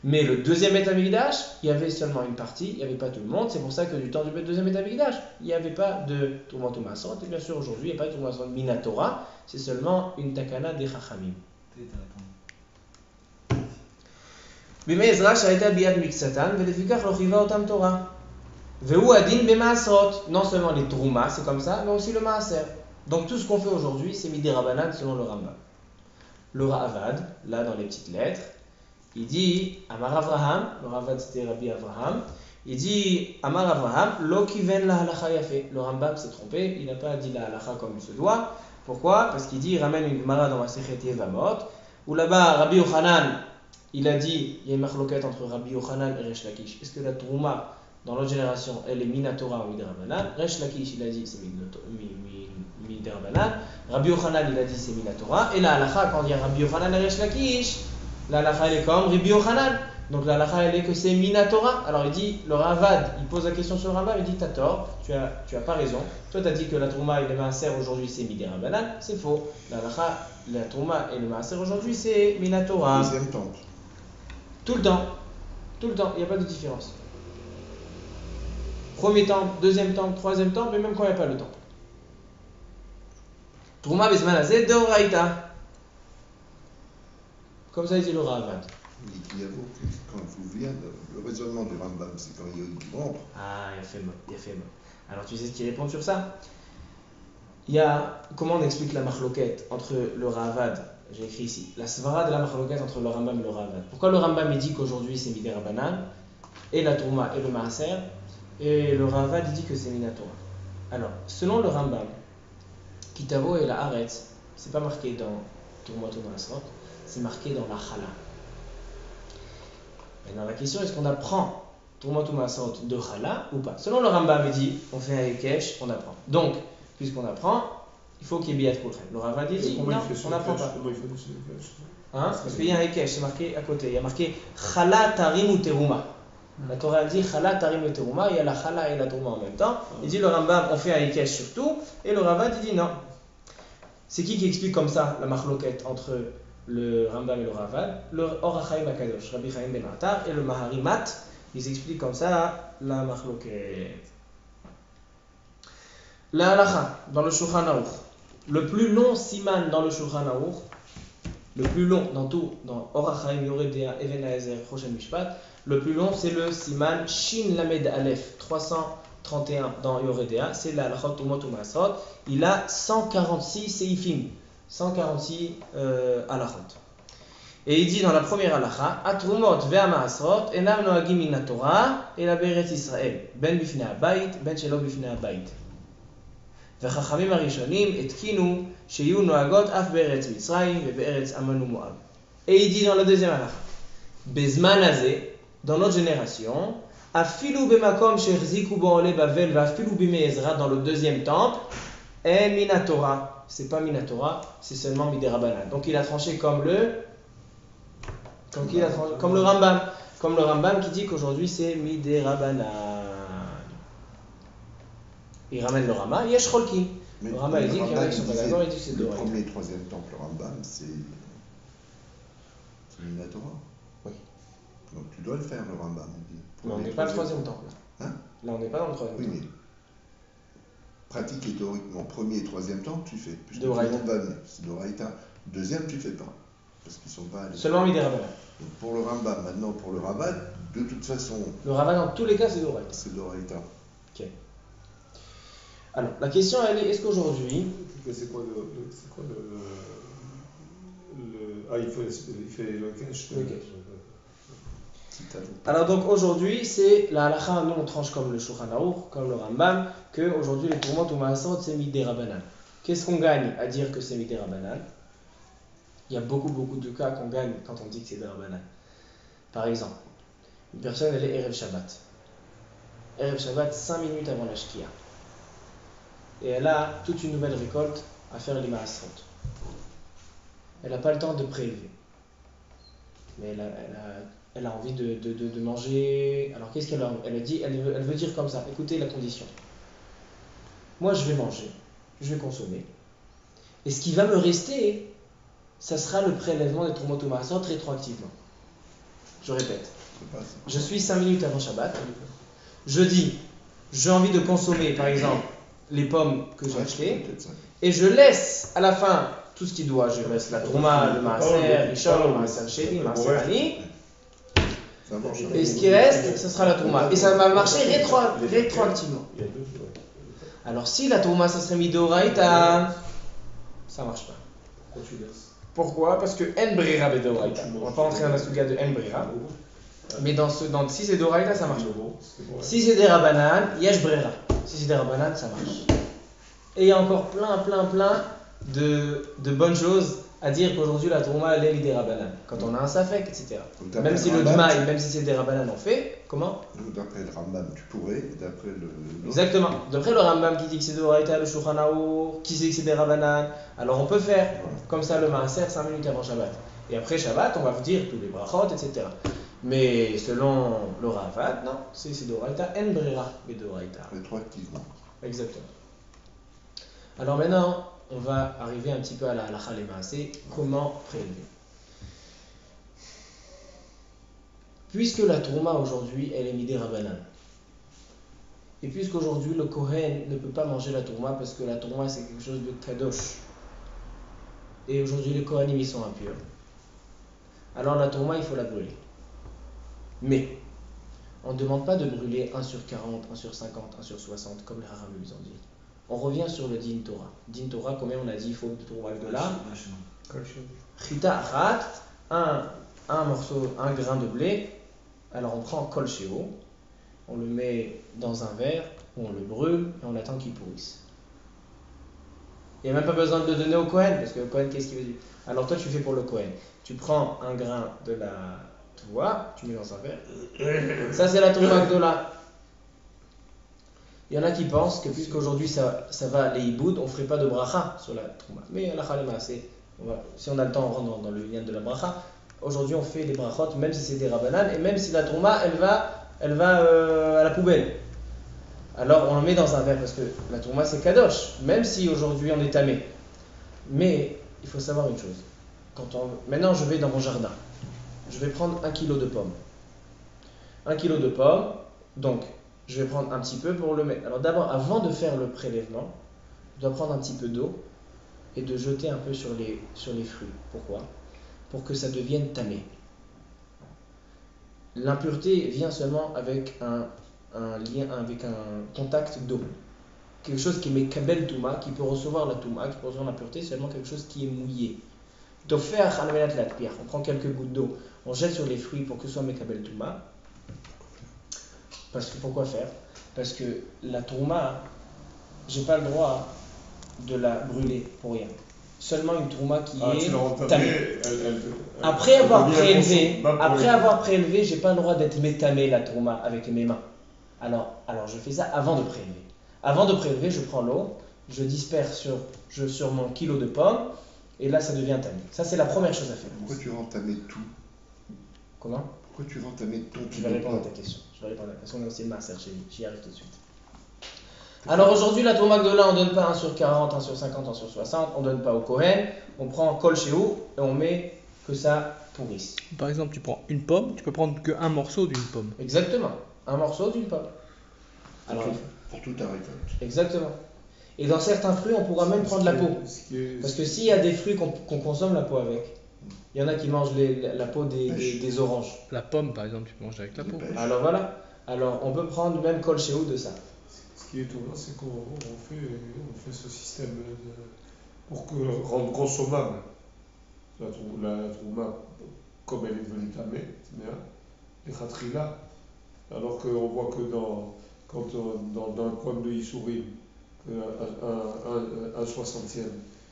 Mais le deuxième Beth Amikdash, il y avait seulement une partie, il n'y avait pas tout le monde, c'est pour ça que du temps du deuxième Beth Amikdash, il n'y avait pas de Troumat U'Maasrot, et bien sûr aujourd'hui il n'y a pas de Troumat U'Maasrot Minatora, c'est seulement une Takana des Chachamim. בימי עזרא שהייתה ביד מקצתן ולפיכך לא חייבה אותם תורה. והוא הדין במעשרות, non seulement les Trouma, c'est comme ça, mais aussi le Maaser. Donc tout ce qu'on fait aujourd'hui, c'est Midé Rabbanan selon le Rambam. Le Ravad, là dans les petites lettres, il dit Amar Avraham, le Ravad c'était Rabbi Avraham, il dit Amar Avraham, lo kiven la halacha yafe. Le Rambam s'est trompé, il n'a pas dit la halacha comme il se doit. Pourquoi? Parce qu'il dit, il ramène une Gemara dans Masechet Yevamot, où là-bas Rabbi Yochanan, il a dit, il y a une marloquette entre Rabbi Yochanan et Resh Lakish. Est-ce que la Trouma, dans notre génération, elle est Minatora ou Midirabanan? Resh Lakish, il a dit c'est Midirabanan. Rabbi Yochanan, il a dit c'est Minatora. Et la halacha, quand il y a Rabbi Yochanan et Resh Lakish, la halacha, elle est comme Rabbi Yochanan. Donc la halacha, elle est que c'est Minatora. Alors il dit, le Ravad, il pose la question sur le Rambam, il dit t'as tort, tu as pas raison. Toi tu as dit que la Trouma et le Maaser aujourd'hui c'est Midirabanan. C'est faux. La halacha, la Trouma et le Maaser aujourd'hui c'est Minatora. Deuxième temple. Tout le temps, il n'y a pas de différence. Premier temple, deuxième temple, troisième temple, et même quand il n'y a pas le temple. Trouma Bezman Azeh Deoraita. Comme ça, il dit le Ravad. Quand vous vient, le raisonnement du Rambam, c'est quand il y a une ombre. Ah, il a fait mal. Alors tu sais ce qu'il répond sur ça? Il y a, comment on explique la marloquette entre le Ravad, j'ai écrit ici, la svara de la marloquette entre le Rambam et le Ravad. Pourquoi le Rambam dit qu'aujourd'hui c'est Midé Rabbanan, et la Trouma et le Maaser, et le Ravad il dit que c'est Minatora? Alors, selon le Rambam, Kitavo et la Haaretz, c'est pas marqué dans Trouma ou Maaserot, c'est marqué dans la Chala. Maintenant la question, est-ce qu'on apprend Trouma ou Maaserot de Chala ou pas? Selon le Rambam, il dit, on fait un Yekesh, on apprend. Donc, puisqu'on apprend, il faut qu'il y ait Biyat Kulchem. Le Ravad dit, non, on n'apprend pas. Comment il fait sur le Yekesh? Parce qu'il y a un Yekesh, c'est marqué à côté. Il y a marqué Chala Tarim ou Teruma. La Torah dit Chala Tarim ou Teruma, il y a la Chala et la Teruma en même temps. Il dit le Rambam, on fait un Yekesh surtout, et le Ravad il dit non. C'est qui explique comme ça la marloquette entre le Rambam et le Ravad? Le Or HaChaim HaKadosh, Rabbi Chaim Ben Attar, et le Maharimat, ils expliquent comme ça la marloquette. La halacha dans le Shulchan Aruch, le plus long siman dans le Shulchan Aruch, le plus long dans tout, dans Or HaChaim, Yoreh Deah, Even HaEzer, Choshen Mishpat, le plus long c'est le siman Shin Lamed Aleph 331 dans Yoreh Deah, c'est la halachot Trumot U'Maasrot. Il a 146 seifim, 146 halachot. Et il dit dans la première halacha, Atrumot ve'Maasrot enam noagim min haTorah ela be'eretz Israël, ben bifnei habayit, ben shelo bifnei habayit. וחכמים הראשונים התקינו שיהיו נוהגות אף בארץ מצרים ובארץ עמנו מואב. Et il dit dans la deuxième halakha, בזמן הזה, dans notre génération, אפילו במקום שהחזיקו בו עולי בבל ואפילו בימי עזרא, dans le deuxième temple, אין מן התורה, c'est pas מן התורה, c'est seulement midé Rabbanan. Donc il a tranché comme le Rambam qui dit qu'aujourd'hui c'est midé Rabbanan. Il ramène le Rama, Yesh Cholkin. Le Rama il dit qu'il y en a qui sont pas d'accord, il dit que c'est le Doraïta. premier et troisième temple, le Rambam, c'est Minatora. Oui. Donc tu dois le faire, le Rambam. Mais on n'est pas le troisième temple. Hein? Là, on n'est pas dans le troisième Oui, temple. mais pratique et théoriquement, premier et troisième temple, tu fais. Puisque Doraïta. tout le monde va venir, c'est Doraïta. Deuxième, tu fais pas. Parce qu'ils ne sont pas allés. Seulement midé Rabbanan. Donc pour le Rambam, maintenant pour le Ravad, de toute façon, Le Rama dans tous les cas c'est Doraïta. c'est Doraïta. Ok. Alors, la question elle est, est-ce qu'aujourd'hui, C'est quoi Ah, il fait le cache. Le alors donc aujourd'hui c'est la halakha, nous on tranche comme le Shulchan Aruch, comme le Rambam, que aujourd'hui les Trumot ou Maaserot c'est midé Rabbanan. Qu'est-ce qu'on gagne à dire que c'est midé Rabbanan? Il y a beaucoup de cas qu'on gagne quand on dit que c'est midé Rabbanan. Par exemple, une personne elle est Erev Shabbat. Erev Shabbat 5 minutes avant la Shkia. Et elle a toute une nouvelle récolte à faire les Maaserot. Elle n'a pas le temps de prélever. Mais elle a envie de manger. Alors qu'est-ce qu'elle a? Elle a dit, elle veut dire comme ça, écoutez la condition. Moi je vais manger, je vais consommer. Et ce qui va me rester, ça sera le prélèvement des Trumot U'Maasot rétroactivement. Je répète. Je suis 5 minutes avant Shabbat. Je dis, j'ai envie de consommer par exemple les pommes que j'ai achetées. Et je laisse à la fin tout ce qui doit. Je laisse la Trouma, le Maaser, l'Ishol, le Maaser Sheni, le Maaser Ani. Et ce qui reste, ce sera la Trouma. Et ça va marcher rétroactivement. Alors si la Trouma, ça serait mis d'Oraïta, ça marche pas. Pourquoi? Parce que En Brera Bedoraïta. On va pas entrer dans la souga de En Brera. Mais si c'est d'Oraïta, ça marche. Si c'est des Rabanan, Yesh Brera. Si c'est des Rabanan, ça marche. Et il y a encore plein de bonnes choses à dire qu'aujourd'hui la Trouma elle est des Rabanan. Quand on a un Safek, etc. Même si le Dmaï, même si c'est des Rabanan, on fait, comment? D'après le Rambam, tu pourrais, d'après le. Exactement. D'après le Rambam qui dit que c'est de Oraïta, le Shulchan Aour, qui dit que c'est des Rabanan, alors on peut faire comme ça le Maaser 5 minutes avant Shabbat. Et après Shabbat, on va vous dire tous les brachot, etc. Mais selon le Ravad, non, c'est d'Oraïta, En Brera, mais d'Oraïta. Rétroactivement. Exactement. Alors maintenant, on va arriver un petit peu à la halakha lema, c'est comment prélever. Puisque la Trouma aujourd'hui, elle est midé Rabanan, et puisqu'aujourd'hui le Kohen ne peut pas manger la Trouma parce que la Trouma c'est quelque chose de kadosh, et aujourd'hui les Kohanim ils sont impurs, alors la Trouma il faut la brûler. Mais on ne demande pas de brûler 1 sur 40, 1 sur 50, 1 sur 60 comme les Haramim ils ont dit. On revient sur le Din Torah. Din Torah, combien on a dit il faut de Trouma de là? Chita achat, un morceau, un grain de blé. Alors on prend kol sheo, on le met dans un verre, on le brûle et on attend qu'il pourrisse. Il n'y a même pas besoin de le donner au Kohen, parce que le Kohen, qu'est-ce qu'il veut dire? Alors toi tu fais pour le Kohen. Tu prends un grain de la Trouma, tu mets dans un verre. Ça c'est la Trouma Gdola. Il y en a qui pensent que puisqu'aujourd'hui ça va les hiboud, on ne ferait pas de bracha sur la Trouma. Mais la Khalema, si on a le temps, on rentre dans le lien de la bracha. Aujourd'hui on fait les brachot, même si c'est des Rabanan, et même si la Trouma elle va à la poubelle. Alors on le met dans un verre, parce que la Trouma c'est kadosh, même si aujourd'hui on est tamé. Mais il faut savoir une chose. Maintenant je vais dans mon jardin, je vais prendre 1 kilo de pommes. 1 kilo de pommes, donc je vais prendre un petit peu pour le mettre. Alors d'abord, avant de faire le prélèvement, je dois prendre un petit peu d'eau et de jeter un peu sur les fruits. Pourquoi? Pour que ça devienne tamé. L'impureté vient seulement avec un lien, avec un contact d'eau. Quelque chose qui met kabel touma, qui peut recevoir la touma, qui peut recevoir l'impureté, c'est seulement quelque chose qui est mouillé. On prend quelques gouttes d'eau, on jette sur les fruits pour que ce soit mekabel touma. Parce que pourquoi faire? Parce que la trouma, j'ai pas le droit de la brûler pour rien. Seulement une trouma qui est tamée. Après avoir prélevé, j'ai pas le droit d'être métamé la trouma avec mes mains. Alors je fais ça avant de prélever. Avant de prélever, je prends l'eau, je disperse sur mon kilo de pommes, et là ça devient tamé. Ça c'est la première chose à faire. Pourquoi tu veux entamer tout? Comment? Pourquoi tu veux entamer ton Je vais répondre à ta question. Parce qu'on a aussi le Maaser Sheni. J'y arrive tout de suite. Alors aujourd'hui, la Trouma Gdola, on ne donne pas 1 sur 40, 1 sur 50, 1 sur 60. On ne donne pas au Kohen. On prend kol sheu et on met que ça pourrisse. Par exemple, tu prends une pomme, tu peux prendre qu'un morceau d'une pomme. Exactement. Un morceau d'une pomme. Alors, pour toute ta récolte. Exactement. Et dans certains fruits, on pourra même prendre la peau. Parce que s'il y a des fruits qu'on consomme la peau avec, il y en a qui mangent la peau des oranges. La pomme, par exemple, tu manges avec la peau. Alors voilà. Alors on peut prendre même kol sheu de ça. Ce qui est étonnant, c'est qu'on fait ce système pour rendre consommable la trouma comme elle est devenue tamée, les khatrila, alors qu'on voit que dans le poème de Yissourim, un 60e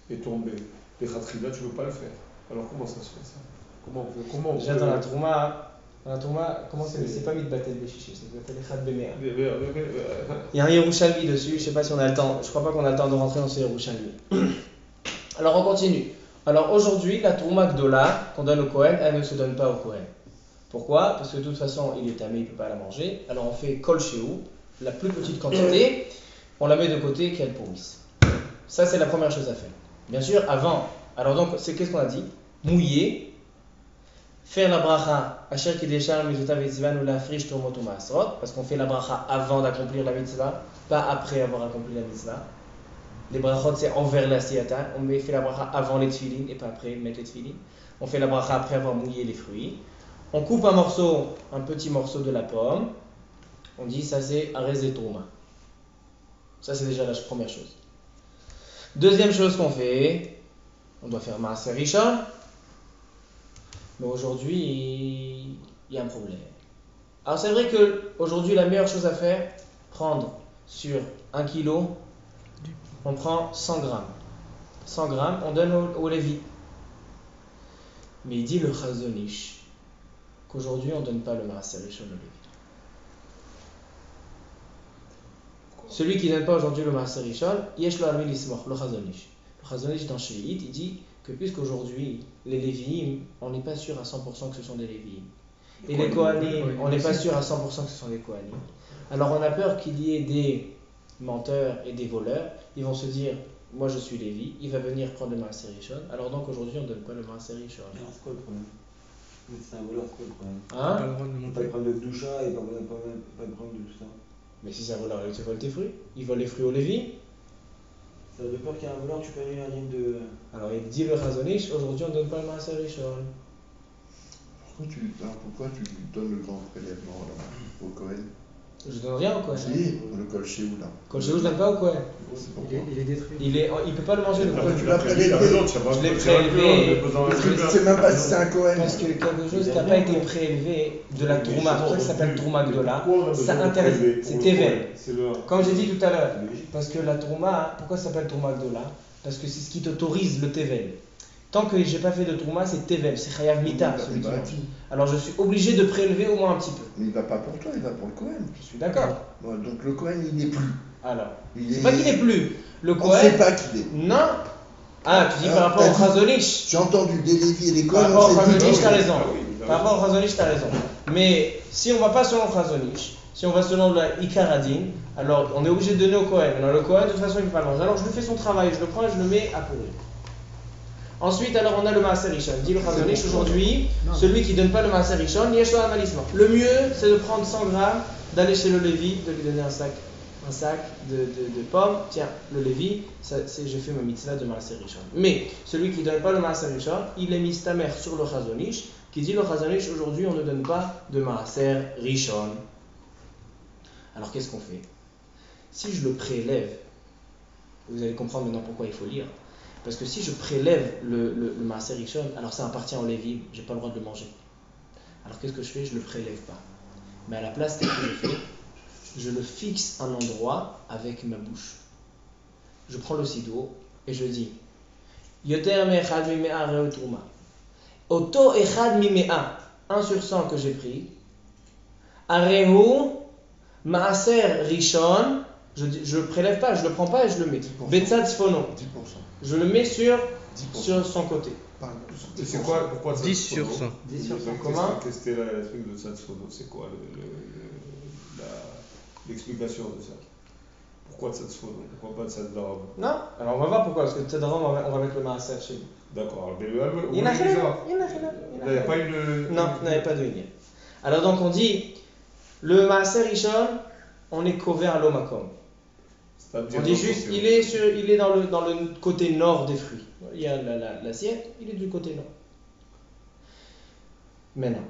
est tombé, les khatrila, tu ne peux pas le faire. Alors comment ça se fait ça? Comment on peut... Déjà dans la trouma, comment c'est pas mitbatel béchiché, c'est mitbatel echad béméa. Il y a un Yerushalmi dessus, je sais pas si on a le temps, je crois pas qu'on a le temps de rentrer dans ce Yerushalmi. Alors on continue. Alors aujourd'hui, la trouma gdola qu'on donne au Kohen, elle ne se donne pas au Kohen. Pourquoi? Parce que de toute façon, il est tamé, il ne peut pas la manger. Alors on fait kol shehu, la plus petite quantité, on la met de côté qu'elle pourrisse. Ça, c'est la première chose à faire. Bien sûr, avant. Alors donc, qu'est-ce qu'on a dit? Mouiller, faire la bracha, asher kideshar mitzvot mitzvah ou la friche tomot ou maasrot, parce qu'on fait la bracha avant d'accomplir la mitzvah, pas après avoir accompli la mitzvah. Les brachot, c'est envers la siyata. On fait la bracha avant les tefilin et pas après mettre les tefilin. On fait la bracha après avoir mouillé les fruits. On coupe un petit morceau de la pomme. On dit ça c'est arez trouma. Ça c'est déjà la première chose. Deuxième chose qu'on fait, on doit faire maaser rishon. Mais aujourd'hui, il y a un problème. Alors c'est vrai que aujourd'hui la meilleure chose à faire, prendre sur 1 kilo, on prend 100 grammes. 100 grammes, on donne au Lévi. Mais il dit le Chazon Ish qu'aujourd'hui on ne donne pas le maaser rishon au Lévi. Celui qui ne donne pas aujourd'hui le maaser rishon, yesh lo almi lismor, le Chazon Ish. Le Chazon Ish dans Shéhit, il dit que puisqu'aujourd'hui les Lévi'im, on n'est pas sûr à 100% que ce sont des Lévi'im. Et les Kohanim, on n'est pas sûr à 100% que ce sont des Kohanim. Alors on a peur qu'il y ait des menteurs et des voleurs. Ils vont se dire, moi je suis Lévi, il va venir prendre le maaser rishon. Alors donc aujourd'hui on ne donne pas le maaser rishon. Alors, c'est quoi le problème? C'est un voleur, c'est quoi le problème? Hein? Pas le droit de On peut monter. pas prendre de doucha et pas prendre de tout ça. Mais si c'est un voleur, il te vole tes fruits. Il vole les fruits au Lévi. Ça de peur qu'il y ait un voleur, tu peux annuler un dîme de. Alors il dit le Chazon Ish, aujourd'hui on ne donne pas le maaser rishon. Pourquoi tu lui donnes le grand prélèvement là, au Cohen? Je donne rien au Kohen. Si, le kol shehu là. Quand je ne donne pas au Kohen. C'est pourquoi? Il est détruit. Il peut pas le manger le Après, Kohen. tu l'as prélevé. Je l'ai prélevé. Tu sais même pas si c'est un Cohen. Parce que quelque chose qui n'a pas été prélevé de la Trouma, c'est pour ça que ça s'appelle Trouma Gdola, ça interdit, c'est Tevel. Comme j'ai dit tout à l'heure, parce que la Trouma, pourquoi ça s'appelle Trouma Gdola? Parce que c'est ce qui t'autorise le Tevel. Tant que j'ai pas fait de Trouma, c'est Tevel, c'est Chayav Mita, celui qui mange. Alors je suis obligé de prélever au moins un petit peu. Mais il va pas pour toi, il va pour le Cohen. Je suis d'accord. Ouais, donc le Cohen il n'est plus. Alors, Il c'est pas qu'il n'est plus. Le On ne sait Kohen, pas qu'il est. non. Ah, tu dis par rapport t'as au dit- Chazon Ish. J'ai entendu des Lévi et des Par Cohen. rapport au on sait Chazon plus Ish, qui t'as est. raison. Ah oui, il a Par rapport au Chazon Ish, t'as raison. Mais si on va pas selon le Chazon Ish, si on va selon la Ikaradin, alors on est obligé de donner au Kohen. Alors le Kohen, de toute façon, il ne peut pas le manger. Alors je lui fais son travail, je le prends et je le mets à pourrir. Ensuite, alors on a le maaser rishon. Dit le Chazon Ish, aujourd'hui, celui qui ne donne pas le maaser rishon, yesh lo amalisma. Le mieux, c'est de prendre 100 grammes, d'aller chez le Lévi, de lui donner un sac de pommes. Tiens, le Lévi, j'ai fait ma mitzvah de maaser rishon. Mais celui qui ne donne pas le maaser rishon, il est mis ta mère sur le Chazon Ish, qui dit le Chazon Ish, aujourd'hui on ne donne pas de maaser rishon. Alors qu'est-ce qu'on fait? Si je le prélève, vous allez comprendre maintenant pourquoi il faut lire. Parce que si je prélève le maaser rishon, alors ça appartient au Lévi, j'ai pas le droit de le manger. Alors qu'est-ce que je fais? Je le prélève pas. Mais à la place, qu'est-ce que je fais? Je le fixe un endroit avec ma bouche. Je prends le sido et je dis Yoter me'echad mimea reu truma. Oto echad mimea, 1 sur 100 que j'ai pris. Arehu maaser rishon. Je le prélève pas, je le prends pas et je le mets. 10%. Betzad sfono. 10%. Je le mets sur 10%. son côté. Pardon. Et c'est quoi, pourquoi 10 sur 100. 10 sur 100 Qu'est-ce commun. que c'était le truc de Satsuno? C'est quoi l'explication de ça? Pourquoi Satsuno? Pourquoi pas Tzaddaram? Non, alors on va voir pourquoi. Parce que Tzedaram, on va mettre le maaser chez lui. D'accord, mais Il y en a déjà. rien. Il n'y a pas une. Non, il n'y avait pas de ligne. Alors donc on dit le maaser rishon, on est couvert à l'omakom. On dit juste il est dans le côté nord des fruits. Il y a l'assiette, il est du côté nord. Maintenant,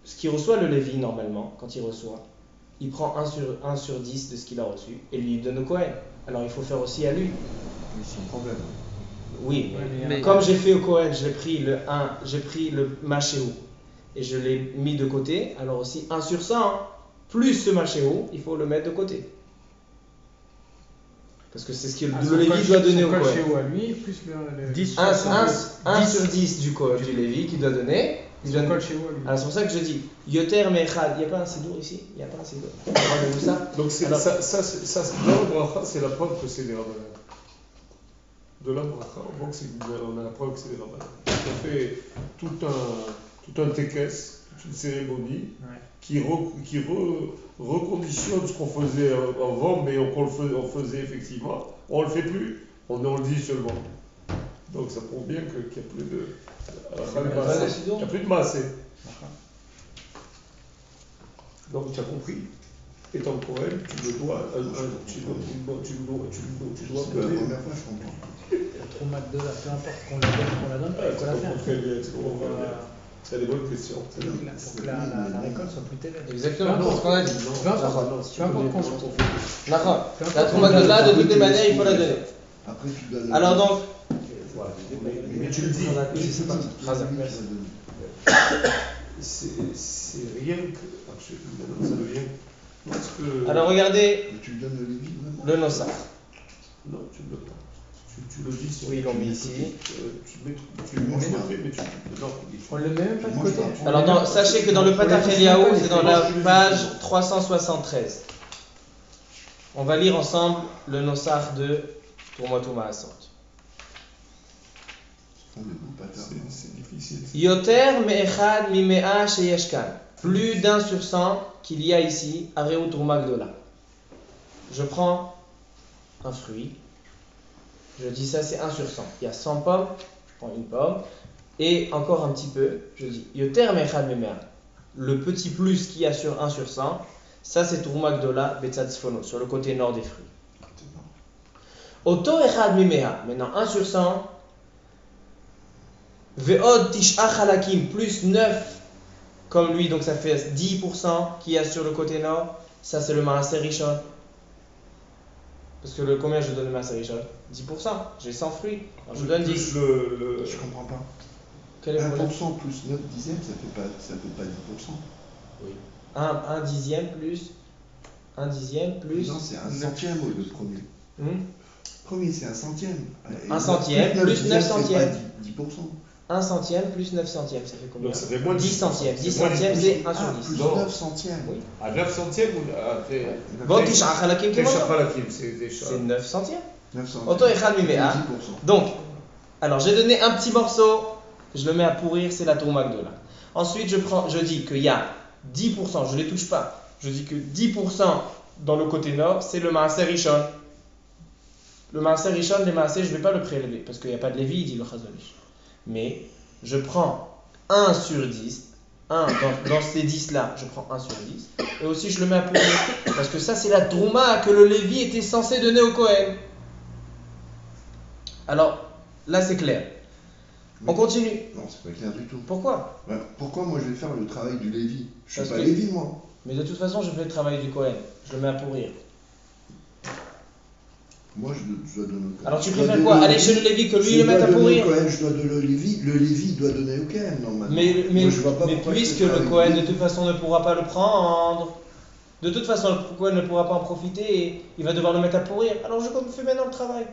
ce qu'il reçoit le Lévi normalement, quand il reçoit, il prend 1 sur 10 de ce qu'il a reçu et lui donne au Kohen. Alors il faut faire aussi à lui. Mais c'est un problème. Oui, Mais- comme j'ai fait au Kohen, j'ai pris le machéo et je l'ai mis de côté, alors aussi 1 sur 100 plus ce machéo, il faut le mettre de côté. Parce que c'est ce que le Lévi doit donner au Kohen. à lui, plus le 10 1 10. sur 10 du Lévi qui doit donner. Il donne... col chez vous à lui. Alors c'est pour ça que je dis Yoter Mechad. Il n'y a pas un sidour ici? Il n'y a pas un sidour. Regardez-vous ça. Donc c'est, Alors- ça, dans le bracha, c'est la preuve que c'est des rabbins. De la bracha, on a la preuve que c'est des rabbins. On fait tout un tekes, toute une cérémonie Ouais. qui reconditionne ce qu'on faisait avant, mais on faisait effectivement. On ne le fait plus, on le dit seulement. Donc ça prouve bien qu'il n'y a plus de. Il n'y a plus de massé. Donc tu as compris. Étant Cohen, tu le dois. Tu dois C'est la première fois que je comprends. Trop mat de là, peu importe qu'on la donne pas, il faut la faire. C'est des bonnes questions. Pour que la récolte soit plus télé. Exactement, c'est ce qu'on a dit. Peu importe qu'on s'en D'accord. La Trouma Gdola, de toutes les manières, il faut la donner. Après, tu dois. Alors donc, Mais tu le dis. C'est pas. C'est rien que. Maintenant, ça devient. Parce que. alors regardez Mais tu le donnes le Lévi, vraiment. le Nosar. Non, tu ne le pas. Tu le dis sur. Oui, ils l'ont mis ici. Tu le fais, mais tu. Non, On le met même pas de Moi, côté. je pense. Alors sachez que dans le Patach Eliaou, c'est dans la page 373. On va lire ensemble le Nosar de Tourmotou Maasot. Font des bouts patins. c'est difficile. Yoter me'echad mimea sheyeshkan. Plus d'un sur 100 qu'il y a ici, Areu Tourma Gdola. Je prends un fruit. Je dis ça, c'est 1 sur 100. Il y a 100 pommes, je prends une pomme. Et encore un petit peu, je dis Yoter me'echad mimea. Le petit plus qu'il y a sur 1 sur 100, ça c'est Tourma Gdola Betzad Tzfono, sur le côté nord des fruits. Oto echad mimea. Maintenant 1 sur 100. Ve'od tish'a chalakim, plus 9 comme lui, donc ça fait 10% qu'il y a sur le côté nord. Ça c'est le Maaser Rishon. Parce que combien je donne le Maaser Rishon? 10%. J'ai 100 fruits. Alors je donne 10. Je comprends pas. Quel est le 1% problème? plus 9 dixièmes, ça fait pas 10%. Oui. 1 dixième plus 1 dixième plus. Non, c'est 1 centième le premier. Premier, c'est 1 centième. Et 1 centième plus 9 centièmes. C'est pas 10%. 1 centième plus 9 centièmes, ça fait combien? Donc ça fait moins de 10 centièmes. 10 c'est moins de centièmes, 10%. c'est 1 sur 10. Plus Non. 9 centièmes. Oui. À 9 centièmes ou Bon, tish'a chalakim Des kemosho. chapalakim, c'est des chats. C'est 9 centièmes. 9 centièmes. Oto echad mimea. 10%. Donc, alors j'ai donné un petit morceau, je le mets à pourrir, c'est la Tourma Gdola. Ensuite, je dis qu'il y a 10%, je ne les touche pas. Je dis que 10% dans le côté nord, c'est le Maaser Rishon. Le Maaser Rishon, les Maaser, je ne vais pas le prélever, parce qu'il n'y a pas de Lévi, il dit le Chazonish. Mais je prends 1 sur 10, dans ces 10-là, je prends 1 sur 10, et aussi je le mets à pourrir, parce que ça, c'est la Trouma que le Lévi était censé donner au Kohen. Alors, là, c'est clair. On continue. Non, c'est pas clair du tout. Pourquoi? Ouais, pourquoi moi je vais faire le travail du Lévi? Je suis Parce pas que- Lévi, moi. Mais de toute façon, je fais le travail du Kohen. Je le mets à pourrir. Moi, je dois donner au Kohen. Alors tu Je dois préfères donner quoi? au Aller Lévi. chez le Lévi que lui Je le mette dois à donner pourrir? au Kohen, je dois donner au Lévi. Le Lévi doit donner au Kohen, normalement. Mais Moi, je vois pas pourquoi je puisque fais le travail Kohen du de Lévi. toute façon ne pourra pas le prendre, de toute façon le Kohen ne pourra pas en profiter et il va devoir le mettre à pourrir. Alors je fais maintenant le travail.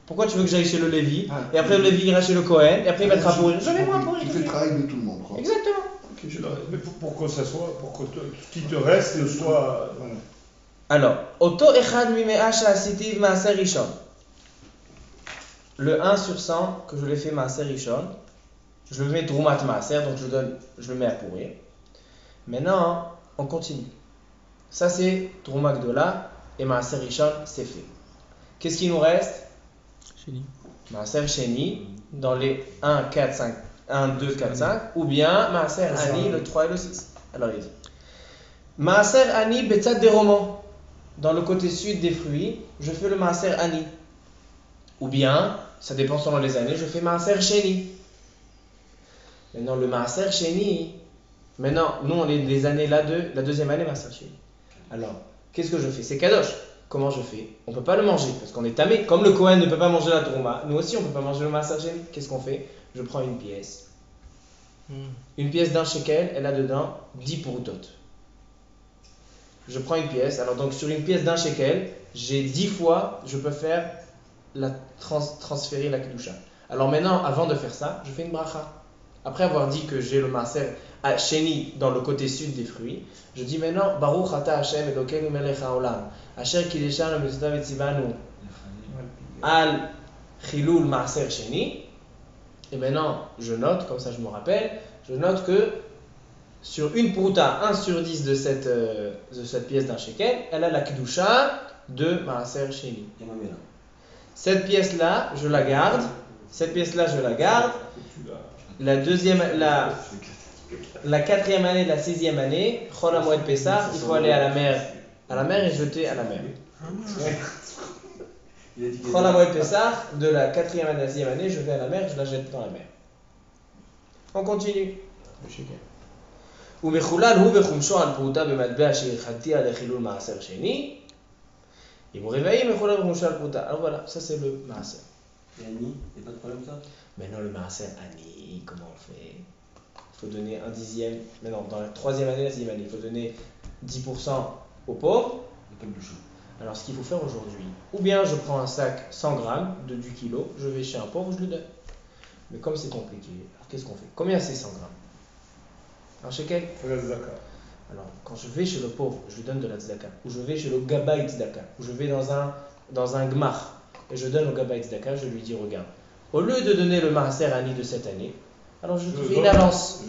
Pourquoi tu veux que j'aille chez le Lévi Ah, et après le Lévi ira chez le Kohen et après il mettra à Je- pourrir? Je vais moi à Tu pourrir. fais tout le de suite. travail de tout le monde, quoi. Exactement. Ok, je Mais pour que ça soit, pour que ce qui te reste soit. Voilà. Alors, Oto echad mimea sha'asitiv maaser rishon. Le 1 sur 100 que je l'ai fait maaser rishon, je le mets Troumat maaser, donc je le mets à pourrir. Maintenant, on continue. Ça c'est Trouma Gdola et maaser rishon, c'est fait. Qu'est-ce qui nous reste? Chéni. Maaser Sheni dans les 1, 4, 5, 1, 2, 4, 5, ou bien Maaser Ani le 3 et le 6. Alors il dit Maaser Ani Betzad des romans. Dans le côté sud des fruits, je fais le Maaser Ani. Ou bien, ça dépend selon les années, je fais Maaser Sheni. Maintenant, le Maaser Sheni, maintenant, nous on est les années la deuxième année Maaser Sheni. Alors, qu'est-ce que je fais? C'est Kadosh. Comment je fais? On ne peut pas le manger parce qu'on est tamé. Comme le Kohen ne peut pas manger la Trouma, nous aussi on ne peut pas manger le Maaser Sheni. Qu'est-ce qu'on fait? Je prends une pièce. Une pièce d'un shekel, elle a dedans 10 proutot. Je prends une pièce, alors donc sur une pièce d'un shekel, j'ai 10 fois, je peux faire transférer la kedusha. Alors maintenant, avant de faire ça, je fais une bracha. Après avoir dit que j'ai le maaser à Sheni dans le côté sud des fruits, je dis maintenant Baruch ata Hashem Elokeinu melech haolam asher kideshanu mitzvot v'tzivanu al chilul maaser Sheni. Et maintenant, je note, comme ça je me rappelle, je note que sur une prouta, 1 sur 10 de cette pièce d'un shekel, elle a la kedusha de Maaser Sheni. Cette pièce-là, je la garde. Cette pièce-là, je la garde. La quatrième année de la 6e année, Chol HaMoed Pessah, il faut aller à la mer et jeter à la mer. Chol HaMoed Pessah, de la 4e année à la 6e année, je vais à la mer, je la jette dans la mer. On continue. Le shekel. ומחולל הוא וחומשו על פרוטה במטבע שהרחבתיה לחילול מעשר שני. אם הוא רבעי, מחולל וחומשו על פרוטה. Alors voilà, ça c'est le מעשר. Et Annie, il n'y a pas de problème ça? Mais non, le maaser Ani, comment on fait? Il faut donner un dixième, mais non, dans la 3e année, la 6e année, il faut donner 10% aux pauvres. Alors ce qu'il faut faire aujourd'hui, ou bien je prends un sac 100 grammes de 10 kilos, je vais chez un pauvre, je lui donne. Mais comme c'est compliqué, alors qu'est-ce qu'on fait? Combien c'est 100 grammes? Un shekel? Alors quand je vais chez le pauvre, je lui donne de la tzedaka, ou je vais chez le gabay tzedaka, ou je vais dans un gmach, et je donne au gabay tzedaka, je lui dis regarde, au lieu de donner le maaser Ani de cette année, alors je te fais une avance.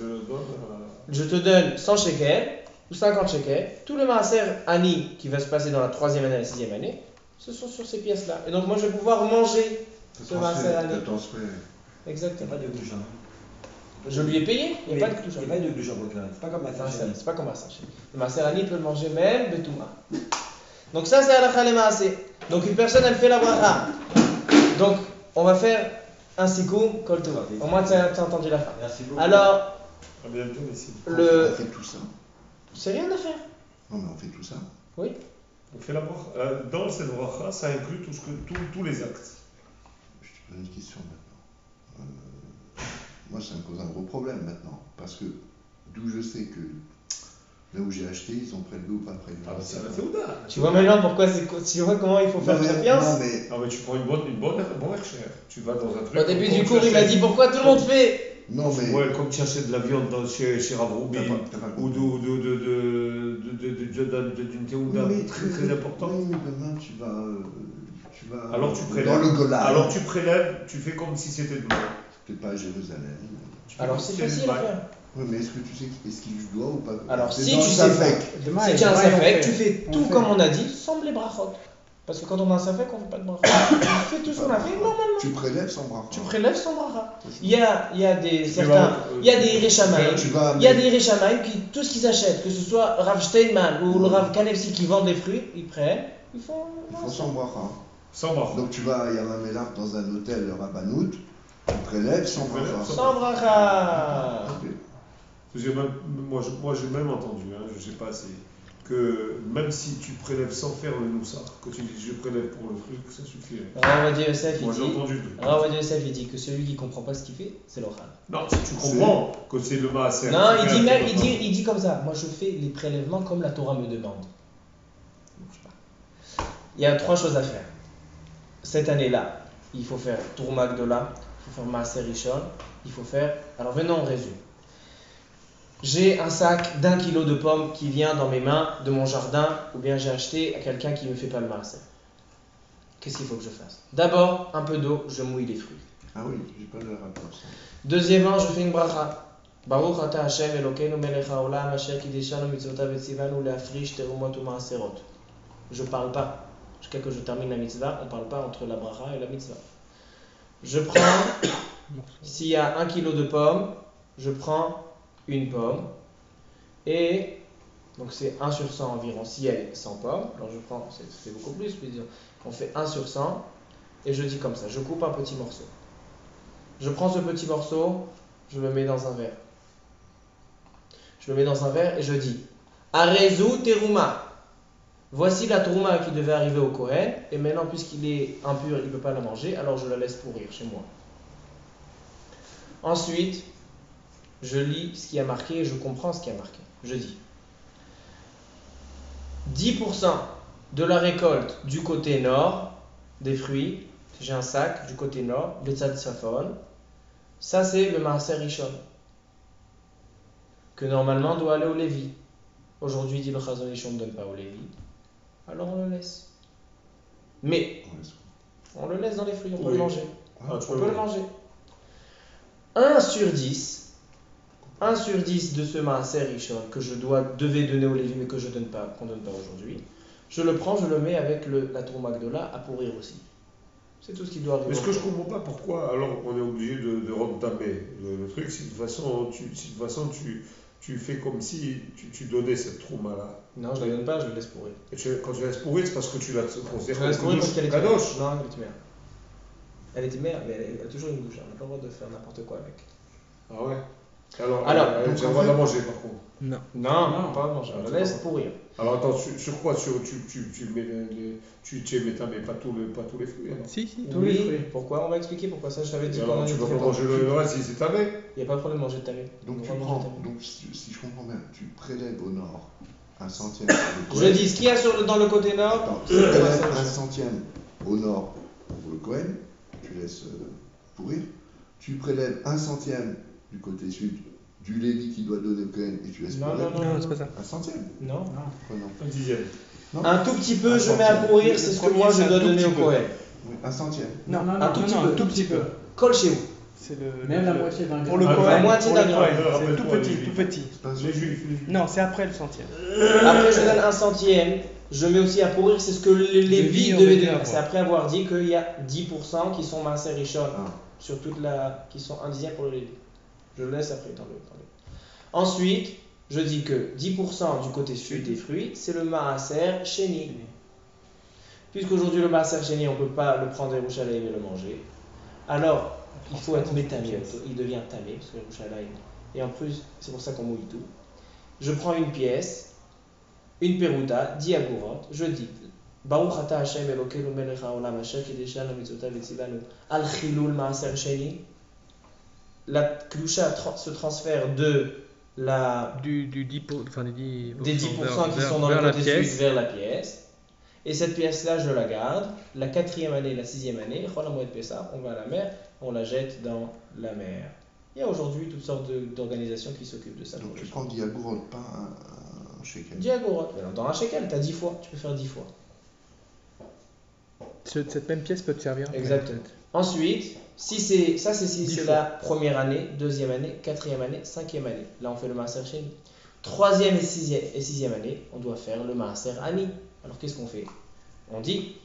Je te donne 100 shekels ou 50 shekels. Tout le maaser Ani qui va se passer dans la 3e année et la 6e année, ce sont sur ces pièces-là. Et donc moi je vais pouvoir manger ce maaser Ani. Exactement. Il n'y a pas de gloucha. Je lui ai payé, il n'y a pas de gloucha. Il n'y a pas de gloucha pour le c'est pas comme maaser Sheni. C'est pas comme maaser Sheni. Le maaser Ani peut le manger même betouma. Donc ça c'est halakha le maaser. Donc une personne elle fait la bracha. Donc on va faire un sikoum kol tova. Au moins tu as entendu la fin. Merci beaucoup. Alors, On fait tout ça. c'est rien à faire. Non, mais on fait tout ça. Oui. On fait la bracha. Dans cette bracha, ça inclut tous les actes. Je te pose une question maintenant. Moi, ça me cause un gros problème maintenant. Parce que d'où je sais que là où j'ai acheté, ils ont prélevé ou pas prélevé. C'est la Feuda. Tu vois maintenant pourquoi tu vois comment il faut faire confiance. Non, mais Tu prends une bonne recherche. Tu vas dans un truc. Au début du cours, il m'a dit pourquoi tout le monde fait. non, mais Ouais, comme tu achètes de la viande chez Rav Rubin t'as pas ou compris. d'une théouda très importante. Oui, mais demain tu vas Alors tu dans prélèves. le Golan. Alors tu prélèves, tu fais comme si c'était de l'eau. T'es pas à Jérusalem. Tu fais Alors comme c'est si c'était facile du à bail. faire. Oui, mais est-ce que tu sais est-ce qu'il doit ou pas? Alors C'est si dans tu le sais Safek. Si tu as un safek, tu fais tout comme on a dit, sans les brachot. Parce que quand on a un safek, on ne fait pas de brachot. On fait tout ce qu'on a fait normalement. Tu prélèves sans bracha. Tu prélèves sans bracha. Il y a des certains, il y a des Ireshamaïm, Tu vas il y a des Ireshamaïm qui, tout ce qu'ils achètent, que ce soit Rav Steinman ou le Rav Kanevsi qui vendent les fruits, ils prennent, ils font sans bracha. Sans bracha. Donc tu vas à Yamamelach dans un hôtel Rabbanout, tu prélèves sans bracha. sans bracha. Ok. Moi j'ai même entendu, je sais pas, que même si tu prélèves sans faire le noussar, que tu dis je prélève pour le truc, ça suffirait. Rav Ovadia Yosef, Moi j'ai entendu. Rav Ovadia Yosef, il dit que celui qui comprend pas ce qu'il fait, c'est l'ochal. Non, si tu comprends que c'est le maaser. Non, il dit même, il dit comme ça. Moi, je fais les prélèvements comme la Torah me demande. Il y a 3 choses à faire. Cette année-là, il faut faire Tourma Gdola, il faut faire Maaser Rishon, il faut faire. Alors maintenant, on résume. J'ai un sac d'1 kilo de pommes qui vient dans mes mains de mon jardin, ou bien j'ai acheté à quelqu'un qui ne me fait pas le Maaser. Qu'est-ce qu'il faut que je fasse? D'abord, un peu d'eau, je mouille les fruits. Ah oui, j'ai pas de rapport ça. Deuxièmement, je fais une bracha. Baruch ata Hashem Elokeinu melech haolam asher kideshanu mitzvotav etzivanu leafrish terumot umaaserot. Je parle pas. Jusqu'à que je termine la mitzvah, on parle pas entre la bracha et la mitzvah. Je prends, s'il y a 1 kilo de pommes, je prends une pomme. Et donc c'est 1 sur 100 environ, si elle est 100 pommes. Alors je prends, c'est beaucoup plus, puis on fait 1 sur 100. Et je dis comme ça, je coupe un petit morceau. Je prends ce petit morceau, je le mets dans un verre. Je le mets dans un verre et je dis Arezu teruma. Voici la teruma qui devait arriver au Kohen. Et maintenant, puisqu'il est impur, il ne peut pas la manger, alors je la laisse pourrir chez moi. Ensuite, je lis ce qui a marqué et je comprends ce qui a marqué. Je dis 10% de la récolte du côté nord des fruits. J'ai un sac du côté nord, Betzad Safon. Ça, c'est le Maaser Rishon, que normalement doit aller au Lévi. Aujourd'hui, dit le Chazon Ish, on ne donne pas au Lévi. Alors on le laisse. Mais, on le laisse dans les fruits, on peut le manger. On peut le manger. 1 sur 10 1 sur 10 de ce maaser rishon que je devais donner au Lévi mais que je donne pas, qu'on donne pas aujourd'hui, je le prends, je le mets avec la Trouma Gdola à pourrir aussi. C'est tout ce qui doit arriver. Mais ce que je comprends pas, pourquoi alors on est obligé de rendre ta main. Le truc, c'est que de toute façon, tu fais comme si tu donnais cette trouma-là. Non, je la donne pas, je la laisse pourrir. Et quand tu la laisses pourrir, c'est parce que tu la Je considères la laisse pourrir parce qu'elle est timère. kadosh. Non, elle est timère. Elle est timère, mais elle a toujours une douche. On n'a pas le droit de faire n'importe quoi avec. Ah ouais. Alors, Donc, j'ai le droit de la manger par contre. Non. Non, pas manger. On la laisse pourrir. Alors attends, sur quoi tu mets tu mets ta main, pas tous les fruits alors. Si. Tous les fruits. Pourquoi? On va expliquer pourquoi ça. Je t'avais dit Et pendant alors les tu vas pas prépares. manger le reste si c'est ta main. Il n'y a pas de problème de manger de ta main. Donc On tu va manger prends, de ta main. donc si je comprends bien, tu prélèves au nord un centième sur le Je Kohen. dis ce qu'il y a dans le côté nord. Attends, tu prélèves un centième au nord pour le Kohen, tu laisses pourrir. Tu prélèves un centième du côté sud du Lévi qui doit donner au Kohen et tu laisses Non, pourrir. Non, c'est pas ça. Un centième. Non. Pourquoi non? Un dixième. Non. Un tout petit peu, Un je mets à centième. pourrir, c'est ce que moi je dois donner au Kohen. Oui, un centième. Non, Un tout petit peu. un tout petit peu. Colle chez vous. C'est le. Même la moitié d'un Pour le gramme. Cohen. La moitié pour le d'un Cohen, gramme. c'est tout petit, tout petit. C'est pas un Les centième. juifs. Non, c'est après le centième. Après, je donne un centième. Je mets aussi à pourrir, c'est ce que les Lévi on devaient devait donner. avoir. C'est après avoir dit qu'il y a 10% qui sont Maaser Rishon. Ah. Sur toute la. Qui sont un dixième pour le Lévi. Je le laisse après dans le. Ensuite, je dis que 10% du côté sud des fruits, c'est le Maaser Sheni. Puisqu'aujourd'hui le Maaser Sheni, on ne peut pas le prendre Yerushalayim et le manger. Alors, il faut être métamé, il devient tamé, parce que Yerushalayim. Et en plus, c'est pour ça qu'on mouille tout. Je prends une pièce, une peruta, 10 agorot, je dis Baruch ata Hashem Elokeinu melech haolam asher kideshanu mitzotav v'tzivanu al chilul maaser sheni. La kedusha se transfère de Du 10%, enfin des 10%, des 10% qui sont dans vers le la côté sud pièce. vers la pièce. Et cette pièce-là, je la garde. La 4e année, la 6e année, Chol HaMoed Pessah, on va à la mer, on la jette dans la mer. Il y a aujourd'hui toutes sortes d'organisations qui s'occupent de ça. Donc tu prends 10 agorot, pas un shekel. 10 agorot. Dans un shekel, tu as 10 fois, tu peux faire 10 fois. Cette même pièce peut te servir. Exactement. Ensuite, si c'est fois. la première année, 2e année, 4e année, 5e année. Là, on fait le Maaser Sheni. 3e et 6e année, on doit faire le Maaser Ani. Alors, qu'est-ce qu'on fait? On dit,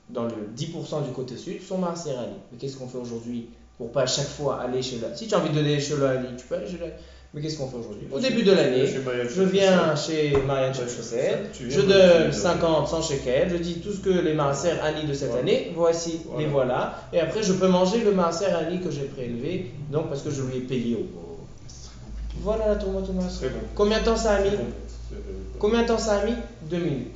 dans le 10% du côté sud, son Maaser Ani. Mais qu'est-ce qu'on fait aujourd'hui pour pas à chaque fois aller chez le... Si tu as envie de donner chez le Ani, tu peux aller chez le Ani. Mais qu'est-ce qu'on fait aujourd'hui? Au début de l'année, je viens chez Marianne Chaussette, je donne 50, 100 shekels, je dis tout ce que les Maaser Ani de cette année, voici, les voilà. Et après, je peux manger le Maaser Ani que j'ai prélevé, donc parce que je lui ai payé au pauvre. Voilà la tourmente au Maaser. Très bon. Combien de temps ça a mis? C'est bon. Combien de temps ça a mis? 2 minutes.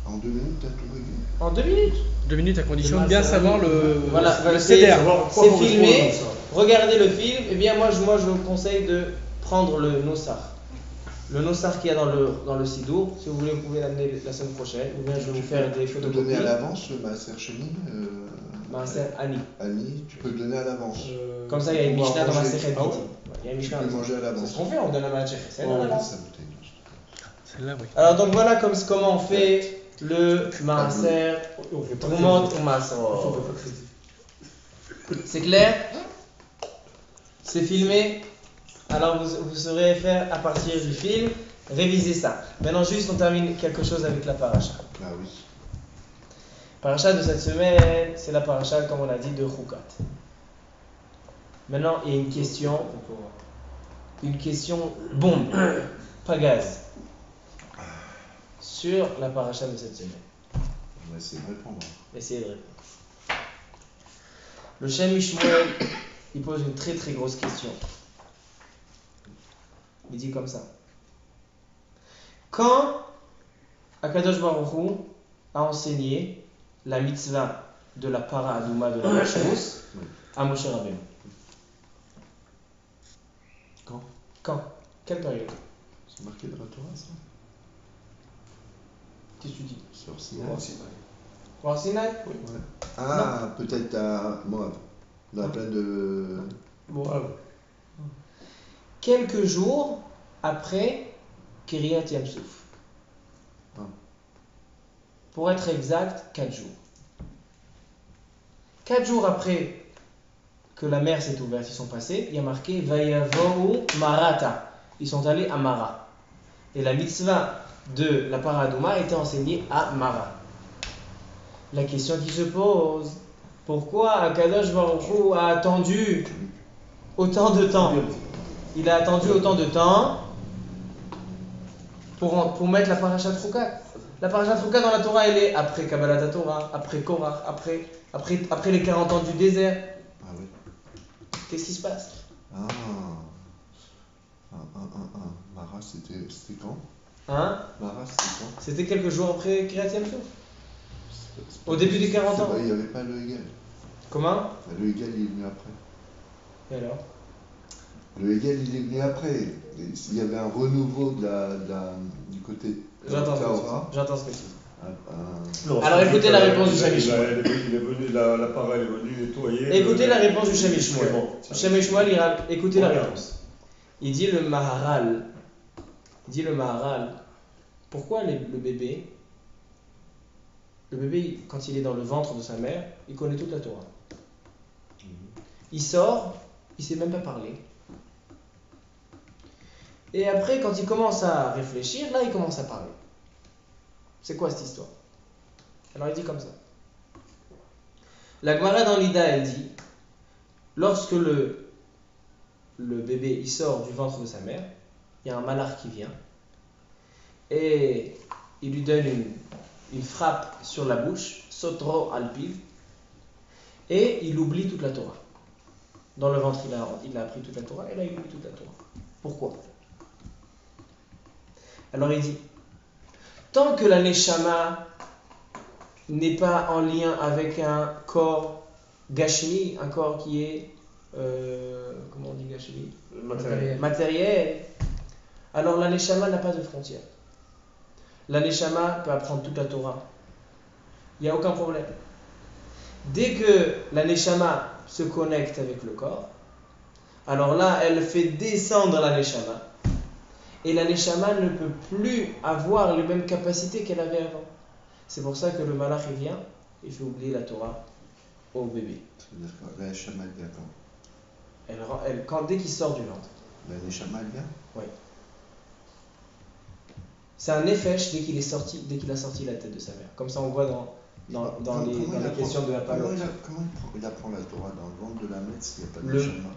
En 2 minutes, tu as tout réglé. En 2 minutes. 2 minutes à condition de Le bien Maaser savoir Ali. Voilà, le c'est- CDR. C'est filmé. Regardez le film. Eh bien, moi, je vous conseille de prendre le Nossar. Le Nossar qu'il y a dans le Sidour. Si vous voulez, vous pouvez l'amener la semaine prochaine. Ou bien je vais vous faire des Tu peux photos. donner à l'avance le Maaser Sheni, Maaser Ani. Annie, tu peux le donner à l'avance. Comme ça, il y a une Pouvoir Mishnah dans manger. Masechet Ah ouais. Gittin. Il y a une Tu Mishnah. peux manger à C'est l'avance. ce qu'on fait, on donne à Maaser. C'est Oh, à l'avance. ça bouteille. Celle-là, oui. Alors, donc voilà comment on fait le Maaser On fait pas Trumot crédit. ou Maaser. On fait pas crédit. C'est clair? C'est filmé? Alors vous saurez faire à partir du film, réviser ça. Maintenant juste on termine quelque chose avec la paracha. Ah oui. Paracha de cette semaine, c'est la paracha comme on a dit de Chukat. Maintenant il y a une question bombe, pas gaz, sur la paracha de cette semaine. On va essayer de répondre. Essayez de répondre. Le Shem Mishmuel, il pose une très très grosse question. Il dit comme ça. Quand Akadosh Baruch Hu a enseigné la mitzvah de la para adouma de la Kashrus à Moshe Rabbeinu? Quand? Quelle période? C'est marqué dans la Torah, ça? Qu'est-ce que tu dis? Sur Sinaï. Voir Sinaï? Ouais. Ah, peut-être à Moab. Dans la plaine de. Moab. Quelques jours après Kiryat Yamsouf. Ah. Pour être exact, 4 jours. 4 jours après que la mer s'est ouverte, ils sont passés, il y a marqué Vayavohu Marata. Ils sont allés à Mara. Et la mitzvah de la paradouma était enseignée à Mara. La question qui se pose, pourquoi Akadosh Baruch Hu a attendu autant de temps? Il a attendu autant de temps pour mettre la parashat Rukat. La parashat Rukat dans la Torah, elle est après Kabbalat Torah, après Korach, après les 40 ans du désert. Ah oui. Qu'est-ce qui se passe? Mara, c'était quand? Hein? Mara, c'était quand? C'était quelques jours après Kiryat Yam-Suf. Au début des 40 ans. Il n'y avait pas le Hegel. Comment? Le Hegel, il est venu après. Et alors? Le Hegel, il est venu après. Il y avait un renouveau du côté J'entends Torah. ce que tu dis. Non, Alors, écoutez la réponse du Shem Il Shmuel. est venu, l'appareil est venu nettoyer. Écoutez la réponse du Shem Shmuel. C'est bon. Shem Shmuel, écoutez la Voilà. réponse. Il dit le Maharal, pourquoi le bébé, quand il est dans le ventre de sa mère, il connaît toute la Torah. Il sort, il ne sait même pas parler. Et après, quand il commence à réfléchir, là, il commence à parler. C'est quoi cette histoire? Alors il dit comme ça. La Gemara dans l'Ida, elle dit, lorsque le bébé il sort du ventre de sa mère, il y a un malach qui vient et il lui donne une frappe sur la bouche, sotro alpiv, et il oublie toute la Torah. Dans le ventre, il a appris toute la Torah et là il oublie toute la Torah. Pourquoi? Alors il dit, tant que la Neshama n'est pas en lien avec un corps gashmi, un corps qui est, comment on dit gashmi? Matériel, alors la Neshama n'a pas de frontières. La Neshama peut apprendre toute la Torah. Il n'y a aucun problème. Dès que la Neshama se connecte avec le corps, alors là, elle fait descendre la Neshama. Et la Neshama ne peut plus avoir les mêmes capacités qu'elle avait avant. C'est pour ça que le malach il vient, il fait oublier la Torah au bébé. C'est-à-dire que la Neshama, elle vient quand? Dès qu'il sort du ventre. La Neshama, elle vient? Oui. C'est un nefesh dès qu'il a sorti la tête de sa mère. Comme ça on voit dans les questions de la parole. Comment il apprend la Torah dans le ventre de la mère s'il n'y a pas de Neshama?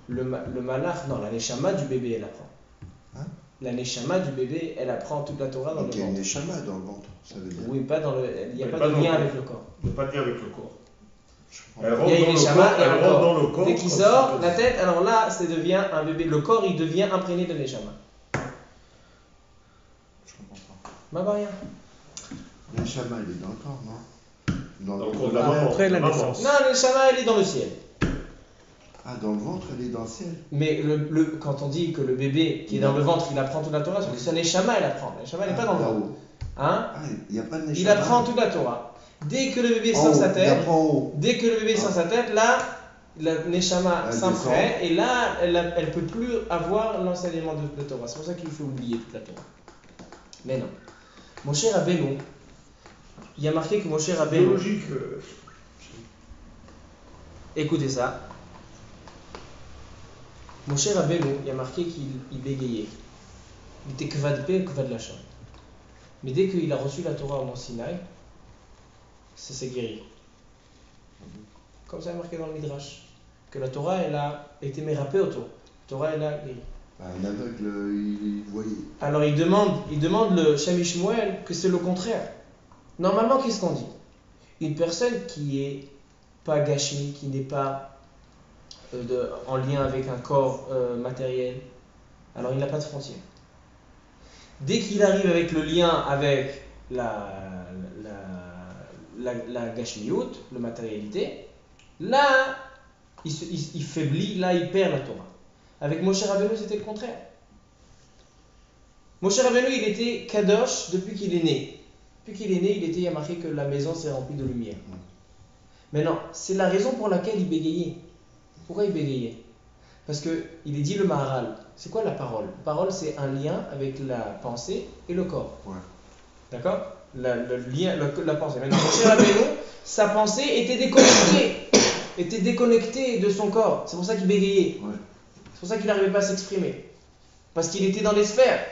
Le malach, non, la Neshama du bébé elle apprend. Hein? La Neshama du bébé, elle apprend toute la Torah dans Donc le il y a une ventre. Neshama dans le ventre, ça veut dire? Oui, il n'y a Mais pas pas de dans lien le avec le corps. Il n'y a pas de lien avec le corps. Je comprends. Elle Il y a une rentre Neshama et un elle rentre dans le corps. corps. Dès qu'il comme sort, ça. la tête, alors là, ça devient un bébé. Le corps, il devient imprégné de Neshama. Je comprends pas. Ma rien. La Neshama, elle est dans le corps, non? Dans le corps de la maman. Après la maman. naissance. Non, la Neshama, elle est dans le ciel. Ah, dans le ventre, elle est dans le ciel. Mais quand on dit que le bébé qui est dans le ventre, il apprend toute la Torah, c'est que sa Neshama, elle apprend. La Neshama, elle n'est pas dans le ventre. Là-haut. Hein? Ah, il n'y a pas de Neshama. Il apprend toute la Torah. Dès que le bébé En sort haut, sa il tête, apprend en haut. dès que le bébé sort sa tête, là, la Neshama Elle s'imprègne descend. et là, elle ne peut plus avoir l'enseignement de Torah. C'est pour ça qu'il faut oublier toute la Torah. Mais non. Moshe Rabbeinu, il y a marqué que Moshe Rabbeinu, Biologique. écoutez ça, Moshe Rabbeinu, il y a marqué qu'il bégayait. Il était kvad pe, kvad lachon. Mais dès qu'il a reçu la Torah au Mont Sinaï, ça s'est guéri. Comme ça est marqué dans le Midrash, que la Torah, elle a été mérapée autour. La Torah, elle a guéri. Un aveugle, il voyait. Alors il demande le Shem Shmuel que c'est le contraire. Normalement, qu'est-ce qu'on dit? Une personne qui est pas gashmi, qui n'est pas en lien avec un corps matériel, alors il n'a pas de frontière. Dès qu'il arrive avec le lien avec la gashmiout, la matérialité, là, il faiblit, là, il perd la Torah. Avec Moshe Rabbeinu, c'était le contraire. Moshe Rabbeinu, il était kadosh depuis qu'il est né. Depuis qu'il est né, il y a marqué que la maison s'est remplie de lumière. Mais non, c'est la raison pour laquelle il bégayait. Pourquoi il bégayait? Parce qu'il est dit le Maharal. C'est quoi la parole? La parole, c'est un lien avec la pensée et le corps. Ouais. D'accord? Le lien, la pensée. Maintenant, Moshe Rabbeinu, sa pensée était déconnectée. était déconnecté de son corps. C'est pour ça qu'il bégayait. Ouais. C'est pour ça qu'il n'arrivait pas à s'exprimer. Parce qu'il était dans les sphères.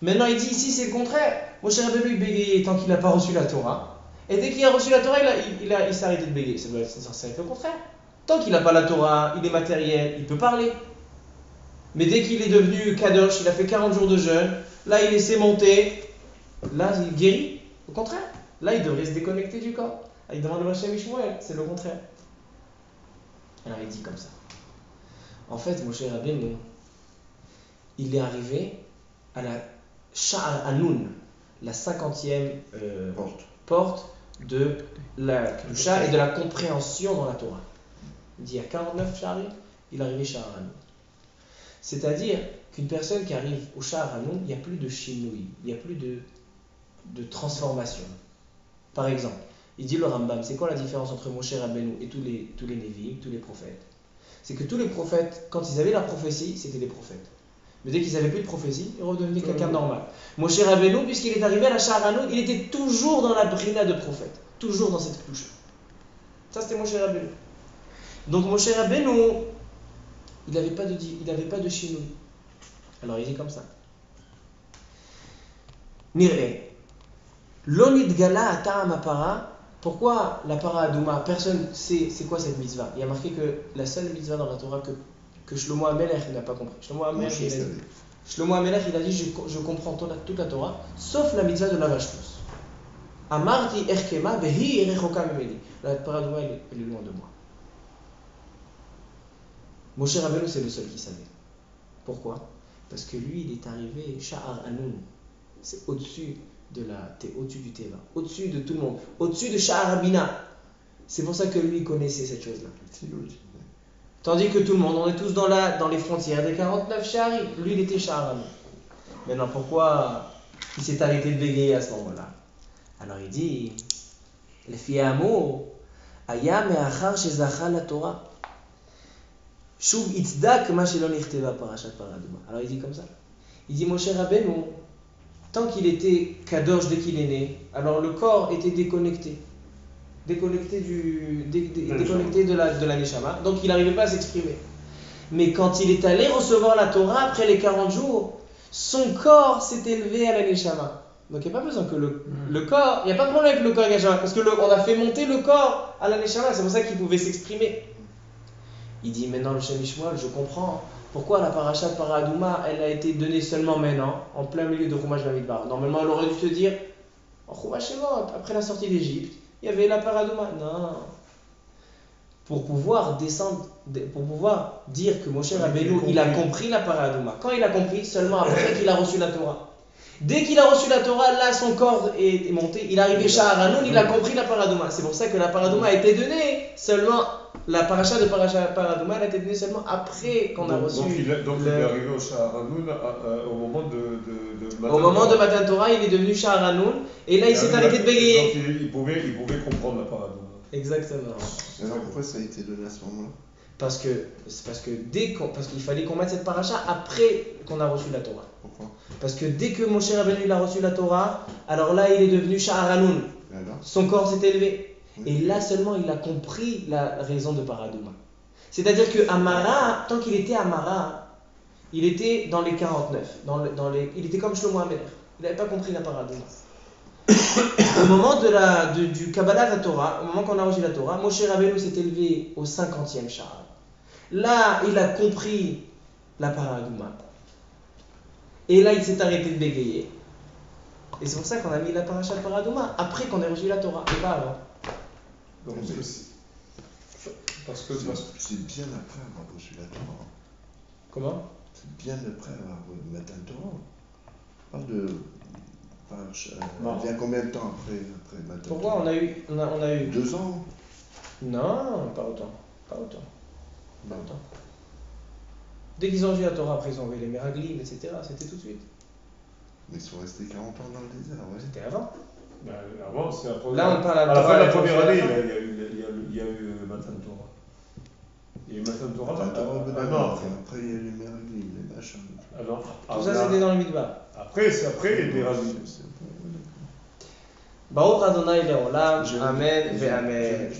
Maintenant, il dit ici, c'est le contraire. Moshe Rabbeinu, il bégayait tant qu'il n'a pas reçu la Torah. Et dès qu'il a reçu la Torah, il s'est arrêté de bégayer. Ça doit être le contraire. Tant qu'il n'a pas la Torah, il est matériel, il peut parler. Mais dès qu'il est devenu Kadosh, il a fait 40 jours de jeûne, là, il laissait monter, là, il guérit. Au contraire. Là, il devrait se déconnecter du corps. Il demande au Hashem Ishmael, c'est le contraire. Alors, il dit comme ça. En fait, Moshe Rabbeinu, il est arrivé à la Sha'ar Hanoun, la 50e porte de la Kedusha et de la compréhension dans la Torah. Il dit il y a 49 Sha'arim, il est arrivé Sha'ar Hanoun. C'est-à-dire qu'une personne qui arrive au Sha'ar Hanoun, il n'y a plus de shinui, il n'y a plus de transformation. Par exemple, il dit le Rambam, c'est quoi la différence entre Moshe Rabbeinu et tous les Nevi'im, tous les prophètes? C'est que tous les prophètes, quand ils avaient la prophétie, c'était des prophètes. Mais dès qu'ils n'avaient plus de prophétie, ils redevenaient quelqu'un de normal. Moshe Rabbeinu, puisqu'il est arrivé à la Sha'ar Hanoun, il était toujours dans la brina de prophète. Toujours dans cette couche. Ça, c'était Moshe Rabbeinu. Donc Moshe Rabbeinu, il n'avait pas de shinui. Alors il dit comme ça. Nir'e. L'onid gala ata'am apara. Pourquoi la para adouma? Personne ne sait c'est quoi cette mitzvah. Il y a marqué que la seule mitzvah dans la Torah que Shlomo HaMelech n'a pas compris. Shlomo HaMelech, il a dit je comprends toute la Torah, sauf la mitzvah de la vache rousse. Amarti erkema behi erechoka memeli. La para adouma, elle est loin de moi. Moshe Rabbeinu, c'est le seul qui savait. Pourquoi? Parce que lui, il est arrivé Sha'ar Hanoun. C'est au-dessus au-dessus du Teva, au-dessus de tout le monde, au-dessus de Sha'ar Habina. C'est pour ça que lui connaissait cette chose-là. Tandis que tout le monde, on est tous dans les frontières des 49 Sha'arim. Lui, il était Sha'ar Hanoun. Maintenant, pourquoi il s'est arrêté de bégayer à ce moment-là? Alors il dit, le fi'amo aya me'achar shezacha la Torah. Shuv itzdak ma shelo nichteva parashat para adouma. Alors il dit comme ça. Il dit Moshe Rabbeinu, tant qu'il était kadosh, dès qu'il est né, alors le corps était déconnecté. Déconnecté de la neshama. Donc il n'arrivait pas à s'exprimer. Mais quand il est allé recevoir la Torah après les 40 jours, son corps s'est élevé à la neshama. Donc il n'y a pas besoin que le corps, il n'y a pas de problème avec le corps neshama, parce qu'on a fait monter le corps à la neshama, c'est pour ça qu'il pouvait s'exprimer. Il dit maintenant le Shem Ishmael, je comprends pourquoi la parashat para adouma, elle a été donnée seulement maintenant, en plein milieu de Chumash Bamidbar. Normalement, elle aurait dû te dire en Chumash Shemot, après la sortie d'Égypte, il y avait la para adouma. Non. Pour pouvoir dire que Moshe Rabbeinu, il a compris la para adouma. Quand il a compris, seulement après qu'il a reçu la Torah. Dès qu'il a reçu la Torah, là son corps est monté, il est arrivé Sha'ar Hanoun, il a compris la para adouma. C'est pour ça que la para adouma a été donnée seulement. La paracha de para adouma, elle a été donnée seulement après qu'on a reçu. Donc il est arrivé au Sha'ar Hanoun au moment de Matan Torah. Au moment de Matan Torah, il est devenu Sha'ar Hanoun et là il s'est arrêté de bégayer. Donc il pouvait comprendre la para adouma. Exactement. Alors pourquoi ça a été donné à ce moment-là? Parce qu'il fallait qu'on mette cette paracha après qu'on a reçu la Torah. Pourquoi? Parce que dès que Moshe Rabbeinu a reçu la Torah, alors là il est devenu Sha'ar Hanoun. Son corps s'est élevé. Et là seulement il a compris la raison de para adouma. C'est-à-dire que Amara, tant qu'il était Amara, il était dans les 49. Il était comme Shlomo HaMelech. Il n'avait pas compris la para adouma. Au moment du Kabbalah de la Torah, au moment qu'on a reçu la Torah, Moshe Rabbeinu s'est élevé au 50e Sha'ar. Là, il a compris la para adouma. Et là, il s'est arrêté de bégayer. Et c'est pour ça qu'on a mis la paracha de para adouma après qu'on ait reçu la Torah, et pas avant. Donc parce que c'est bien après avoir reçu la Torah. Comment? C'est bien après avoir Matan Torah. Parle de. Il y a combien de temps après Matan Torah? Pourquoi on a eu 2 ans? Non, pas autant. Pas autant. Dès qu'ils ont reçu la Torah, après ils ont envoyé les Meraglim, etc. C'était tout de suite. Mais ils sont restés 40 ans dans le désert, ouais. C'était avant. Avant, c'est après. Là, on parle à la fin de la première année, il y a eu Matan Torah. Il y a eu Matan Torah. Après, il y a eu les Meraglim, les machins. Tout ça, c'était dans le Midbar. Après, c'est après les Meraglim. Baruch Adonai Leolam, Amen, Ve Amen.